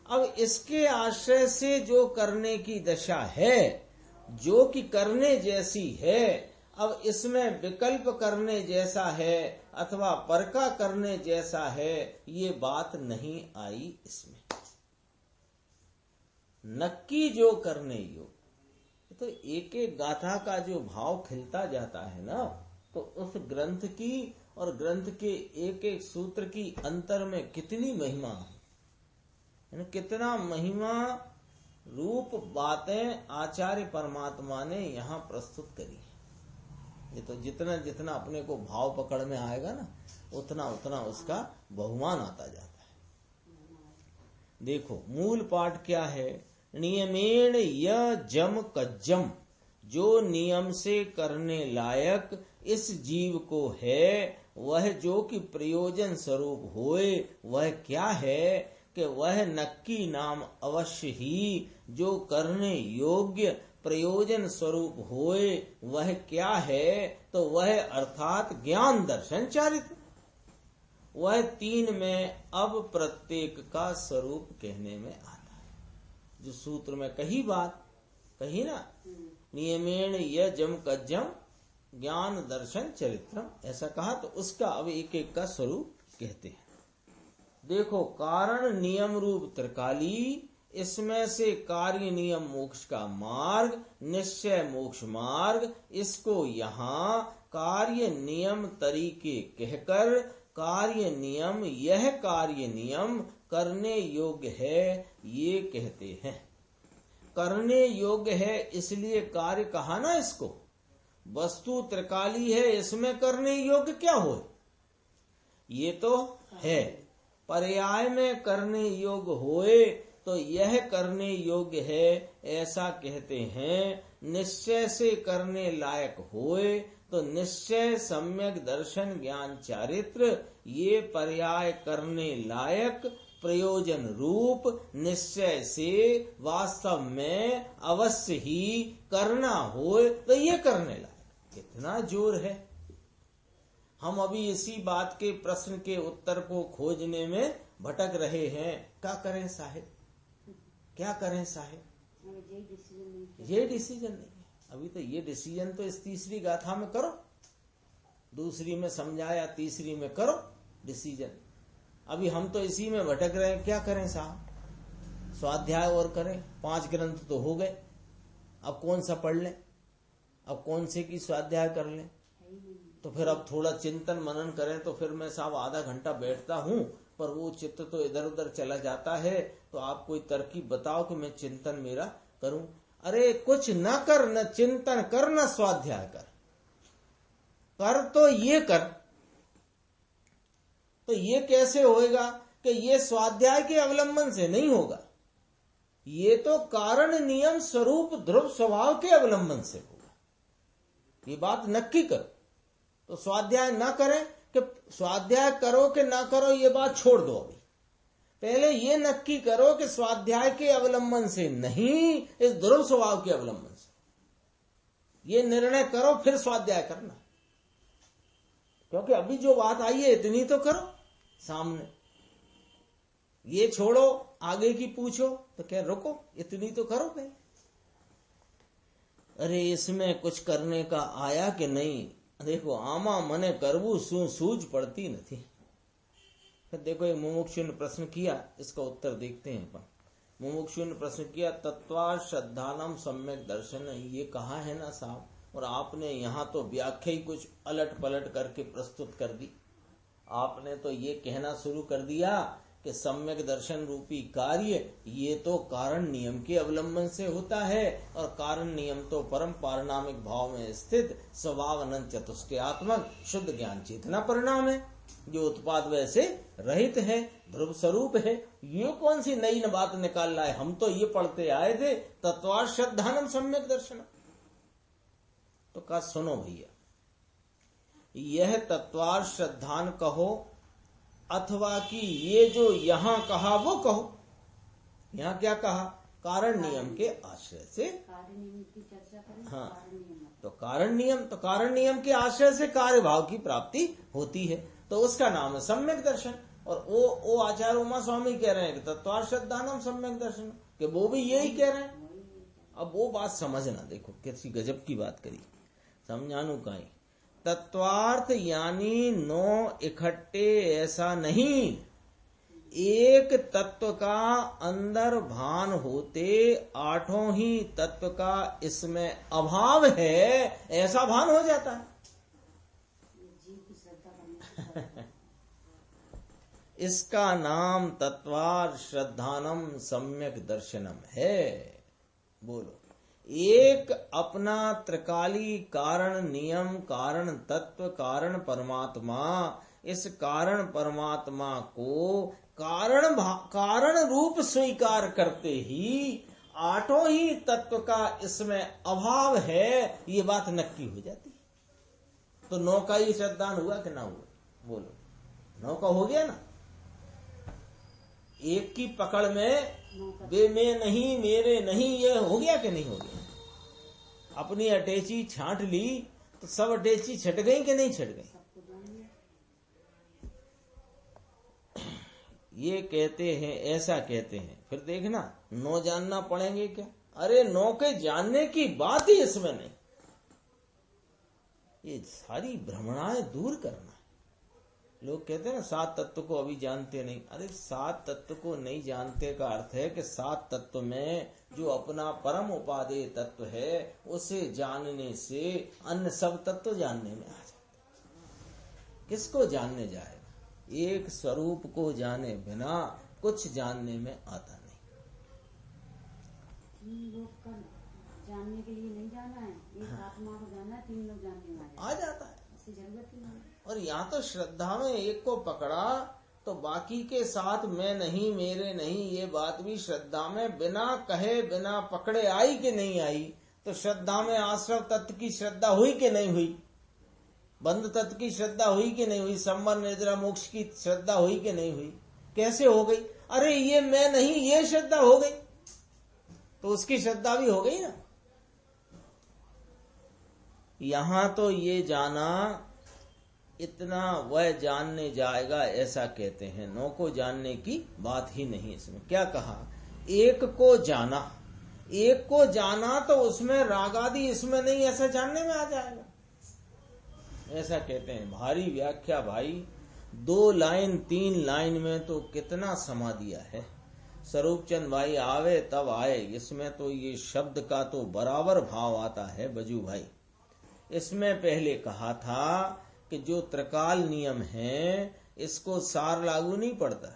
अब इसके आश्रय से जो करने की दशा है, जो कि करने जैसी है, अब इसमें विकल्प करने जैसा है अथवा परका करने जैसा है, ये बात नहीं आई इसमें। नक्की जो करने योग, तो एक एक गाथा का जो भाव खिलता जाता है ना, तो उस ग्रंथ की और ग्रंथ के एक एक सूत्र की अंतर में कितनी महिमा है, कितना महिमा रूप बातें आचार्य परमात्मा ने यहाँ प्रस्तुत करी। ये तो जितना जितना अपने को भाव पकड़ में आएगा ना, उतना उतना उसका बहुमान आता जाता है। देखो, मूल पाठ क्या है? नियमेण यम कज्जम, जो नियम से करने लायक इस जीव को है, वह जो कि प्रयोजन स्वरूप होए, वह क्या है? कि वह नक्की नाम अवश्य ही जो करने योग्य प्रयोजन स्वरूप होए, वह क्या है? तो वह अर्थात ज्ञान दर्शन चारित्र, वह तीन में अब प्रत्येक का स्वरूप कहने में आता है। जो सूत्र में कही बात कही ना, नियमेण यजम कज्जम ज्ञान दर्शन चरित्रम, ऐसा कहा, तो उसका अब एक एक का स्वरूप कहते हैं। देखो, कारण नियम रूप त्रिकाली, इसमें से कार्य नियम मोक्ष का मार्ग, निश्चय मोक्ष मार्ग, इसको यहाँ कार्य नियम तरीके कहकर कार्य नियम, यह कार्य नियम करने योग्य है, ये कहते हैं। करने योग्य है इसलिए कार्य कहा ना इसको। वस्तु त्रिकाली है, इसमें करने योग्य क्या हो, ये तो है। पर्याय में करने योग्य होए तो यह करने योग्य है, ऐसा कहते हैं। निश्चय से करने लायक होए तो निश्चय, सम्यक दर्शन, ज्ञान, चारित्र, ये पर्याय करने लायक, प्रयोजन रूप निश्चय से वास्तव में अवश्य ही करना होए तो ये करने लायक। कितना जोर है। हम अभी इसी बात के प्रश्न के उत्तर को खोजने में भटक रहे हैं। क्या करें साहेब, क्या करें साहेब, ये डिसीजन नहीं है अभी। तो ये डिसीजन तो इस तीसरी गाथा में करो, दूसरी में समझाया, तीसरी में करो डिसीजन। अभी हम तो इसी में भटक रहे हैं। क्या करें साहब, स्वाध्याय और करें, 5 ग्रंथ तो हो गए, अब कौन सा पढ़ लें, अब कौन से की स्वाध्याय कर लें। तो फिर अब थोड़ा चिंतन मनन करें तो फिर मैं साहब आधा घंटा बैठता हूँ, पर वो चित्त तो इधर उधर चला जाता है। तो आप कोई तरकीब बताओ कि मैं चिंतन मेरा करूं। अरे कुछ न कर, न चिंतन कर, न स्वाध्याय कर, कर तो ये कर। तो ये कैसे होएगा कि ये स्वाध्याय के अवलंबन से नहीं होगा, ये तो कारण नियम स्वरूप ध्रुव स्वभाव के अवलंबन से होगा। ये बात नक्की करो। तो स्वाध्याय ना करें कि स्वाध्याय करो कि ना करो, ये बात छोड़ दो। अभी पहले ये नक्की करो कि स्वाध्याय के अवलंबन से नहीं, इस ध्रुव स्वभाव के अवलंबन से। ये निर्णय करो, फिर स्वाध्याय करना। क्योंकि अभी जो बात आई है इतनी तो करो सामने, ये छोड़ो आगे की पूछो तो क्या रुको, इतनी तो करो पहले। अरे इसमें कुछ करने का आया कि नहीं। देखो, आमा मने करवू सूझ पड़ती नहीं। फिर देखो, एक मुमुक्षु ने प्रश्न किया, इसका उत्तर देखते हैं अपन। मुमुक्षु ने प्रश्न किया, तत्वा श्रद्धानम सम्यक दर्शन, ये कहा है ना साहब, और आपने यहाँ तो व्याख्या ही कुछ अलट पलट करके प्रस्तुत कर दी। आपने तो ये कहना शुरू कर दिया कि सम्यक दर्शन रूपी कार्य ये तो कारण नियम के अवलंबन से होता है, और कारण नियम तो परम पारणामिक भाव में स्थित स्वभाव अनंत चतुष्टयात्मक शुद्ध ज्ञान चेतना परिणाम है, जो उत्पाद वैसे रहित है, ध्रुव स्वरूप है। ये कौन सी नई बात निकाल रहा है, हम तो ये पढ़ते आए थे तत्वा श्रद्धानम सम्यक दर्शन। तो कहा सुनो भैया, यह तत्वार श्रद्धान कहो अथवा कि ये जो यहाँ कहा वो कहो। यहाँ क्या कहा, कारण नियम के आश्रय से। हाँ, तो कारण नियम के आश्रय से कार्य भाव की प्राप्ति होती है, तो उसका नाम है सम्यक दर्शन। और वो आचार्य उमा स्वामी कह रहे हैं कि तत्वार श्रद्धानम सम्यक दर्शन, कि वो भी यही कह रहे हैं। अब वो बात समझना, देखो कैसी गजब की बात करी, समझानू काई। तत्वार्थ यानी 9 इकट्ठे ऐसा नहीं, एक तत्व का अंदर भान होते 8 ही तत्व का इसमें अभाव है, ऐसा भान हो जाता है। इसका नाम तत्वार श्रद्धानम सम्यक दर्शनम है। बोलो, एक अपना त्रिकाली कारण नियम, कारण तत्व, कारण परमात्मा, इस कारण परमात्मा को कारण रूप स्वीकार करते ही 8 ही तत्व का इसमें अभाव है, ये बात नक्की हो जाती है। तो 9 का ही श्रद्धान हुआ कि ना हुआ, बोलो 9 का हो गया ना। एक की पकड़ में वे में नहीं मेरे नहीं, ये हो गया कि नहीं हो गया। अपनी अटैची छांट ली तो सब अटैची छट गई कि नहीं छट गई। ये कहते हैं, ऐसा कहते हैं। फिर देखना 9 जानना पड़ेंगे क्या? अरे 9 के जानने की बात ही इसमें नहीं। ये सारी भ्रमणाएं दूर करना है। लोग कहते हैं ना 7 तत्व को अभी जानते नहीं। अरे 7 तत्व को नहीं जानते का अर्थ है कि 7 तत्व में जो अपना परम उपादेय तत्व है उसे जानने से अन्य सब तत्व जानने में आ जाते। किसको जानने जाएगा? एक स्वरूप को जाने बिना कुछ जानने में आता नहीं। लोग का जानने के लिए नहीं जाना है, एक आत्मा को जाना है, 3 लोग जानने में आ जाता है। इसकी जरूरत ही नहीं। और यहाँ तो श्रद्धा में एक को पकड़ा तो बाकी के साथ मैं नहीं, मेरे नहीं, ये बात भी श्रद्धा में बिना कहे बिना पकड़े आई कि नहीं आई? तो श्रद्धा में आश्रव तत्व की श्रद्धा हुई कि नहीं हुई? बंध तत्व की श्रद्धा हुई कि नहीं हुई? संबर निद्रा मोक्ष की श्रद्धा हुई कि नहीं हुई? कैसे हो गई? अरे ये मैं नहीं, ये श्रद्धा हो गई, तो उसकी श्रद्धा भी हो गई ना। यहां तो ये जाना इतना वह जानने जाएगा, ऐसा कहते हैं। 9 को जानने की बात ही नहीं। इसमें क्या कहा? एक को जाना, एक को जाना तो उसमें राग आदि इसमें नहीं, ऐसा जानने में आ जाएगा, ऐसा कहते हैं। भारी व्याख्या भाई, 2 लाइन 3 लाइन में तो कितना समा दिया है। स्वरूप चंद भाई आवे तब आए, इसमें तो ये शब्द का तो बराबर भाव आता है बजू भाई। इसमें पहले कहा था कि जो त्रिकाल नियम है इसको सार लागू नहीं पड़ता,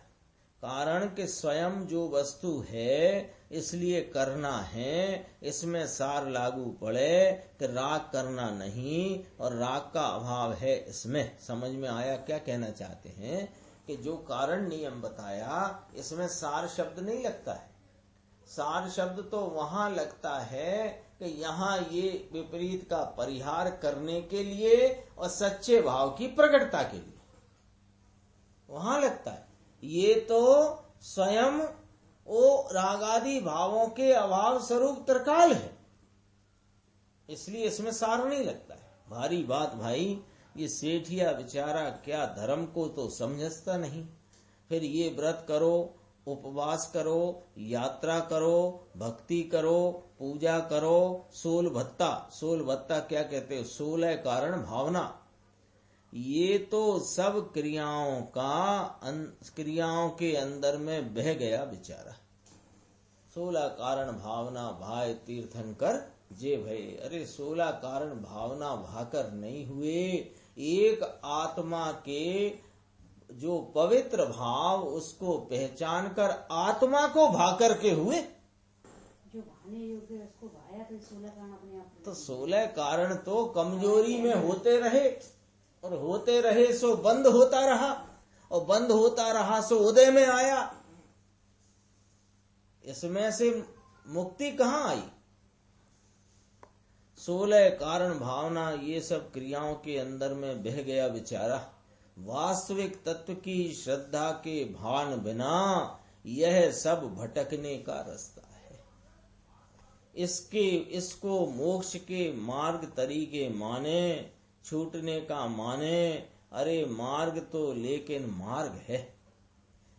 कारण कि स्वयं जो वस्तु है इसलिए करना है, इसमें सार लागू पड़े कि राग करना नहीं और राग का अभाव है इसमें। समझ में आया क्या कहना चाहते हैं? कि जो कारण नियम बताया इसमें सार शब्द नहीं लगता है। सार शब्द तो वहां लगता है कि यहाँ ये विपरीत का परिहार करने के लिए और सच्चे भाव की प्रकटता के लिए वहां लगता है। ये तो स्वयं वो रागादि भावों के अभाव स्वरूप त्रिकाल है, इसलिए इसमें सार नहीं लगता है। भारी बात भाई। ये सेठिया बेचारा क्या धर्म को तो समझता नहीं। फिर ये व्रत करो, उपवास करो, यात्रा करो, भक्ति करो, पूजा करो, सोल भत्ता। सोल भत्ता क्या कहते हैं? 16 कारण भावना। ये तो सब क्रियाओं के अंदर में बह गया बेचारा। 16 कारण भावना भाई तीर्थंकर जे भय। अरे 16 कारण भावना भाकर नहीं हुए, एक आत्मा के जो पवित्र भाव उसको पहचान कर आत्मा को भाकर के हुए। जो भाने योग्य उसको भाया तो 16 कारण अपने आप। तो 16 कारण तो कमजोरी में होते रहे और होते रहे सो बंद होता रहा और बंद होता रहा सो उदय में आया। इसमें से मुक्ति कहाँ आई? 16 कारण भावना ये सब क्रियाओं के अंदर में बह गया बेचारा। वास्तविक तत्व की श्रद्धा के भान बिना यह सब भटकने का रास्ता है। इसको मोक्ष के मार्ग तरीके माने, छूटने का माने। अरे मार्ग तो लेकिन मार्ग है,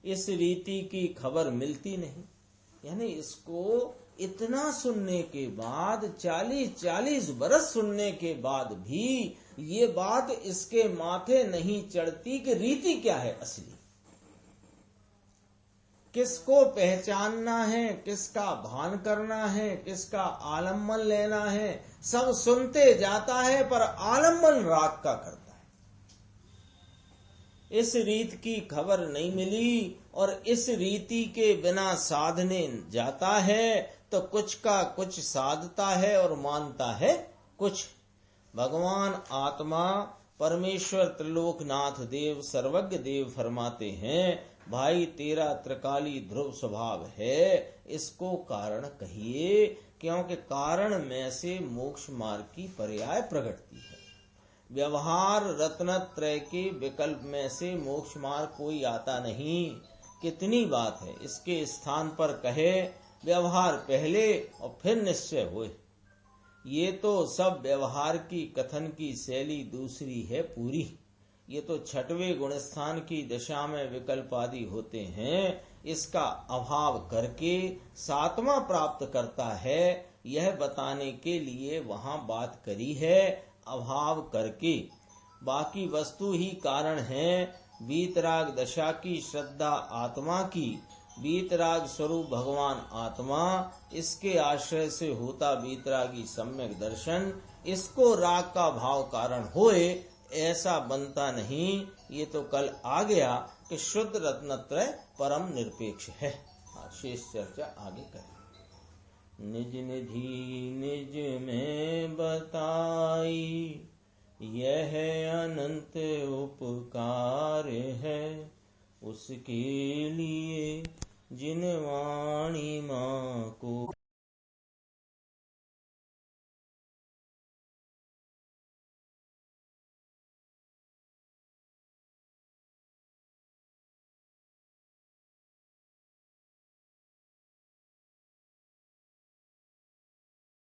इस रीति की खबर मिलती नहीं। यानी इसको इतना सुनने के बाद 40-40 बरस सुनने के बाद भी ये बात इसके माथे नहीं चढ़ती कि रीति क्या है असली, किसको पहचानना है, किसका भान करना है, किसका आलम्बन लेना है। सब सुनते जाता है पर आलम्बन राग का करता है। इस रीत की खबर नहीं मिली और इस रीति के बिना साधने जाता है तो कुछ का कुछ साधता है और मानता है कुछ। भगवान आत्मा परमेश्वर त्रिलोकनाथ देव सर्वज्ञ देव फरमाते हैं, भाई तेरा त्रिकाली ध्रुव स्वभाव है, इसको कारण कहिए, क्योंकि कारण में से मोक्ष मार्ग की पर्याय प्रकटती है। व्यवहार रत्नत्रय के विकल्प में से मोक्ष मार्ग कोई आता नहीं। कितनी बात है, इसके स्थान पर कहे व्यवहार पहले और फिर निश्चय हुए। ये तो सब व्यवहार की कथन की शैली दूसरी है पूरी। ये तो छठवें गुणस्थान की दशा में विकल्प आदि होते हैं, इसका अभाव करके सातवां प्राप्त करता है, यह बताने के लिए वहां बात करी है अभाव करके। बाकी वस्तु ही कारण है। वीतराग दशा की श्रद्धा आत्मा की, वीतराग स्वरूप भगवान आत्मा, इसके आश्रय से होता वीतरागी सम्यक दर्शन, इसको राग का भाव कारण होए, ऐसा बनता नहीं। ये तो कल आ गया कि शुद्ध रत्नत्रय परम निरपेक्ष है। शेष चर्चा आगे करें। निज निधि निज में बताई, यह अनंत उपकार है, उसके लिए जिन वाणी माँ को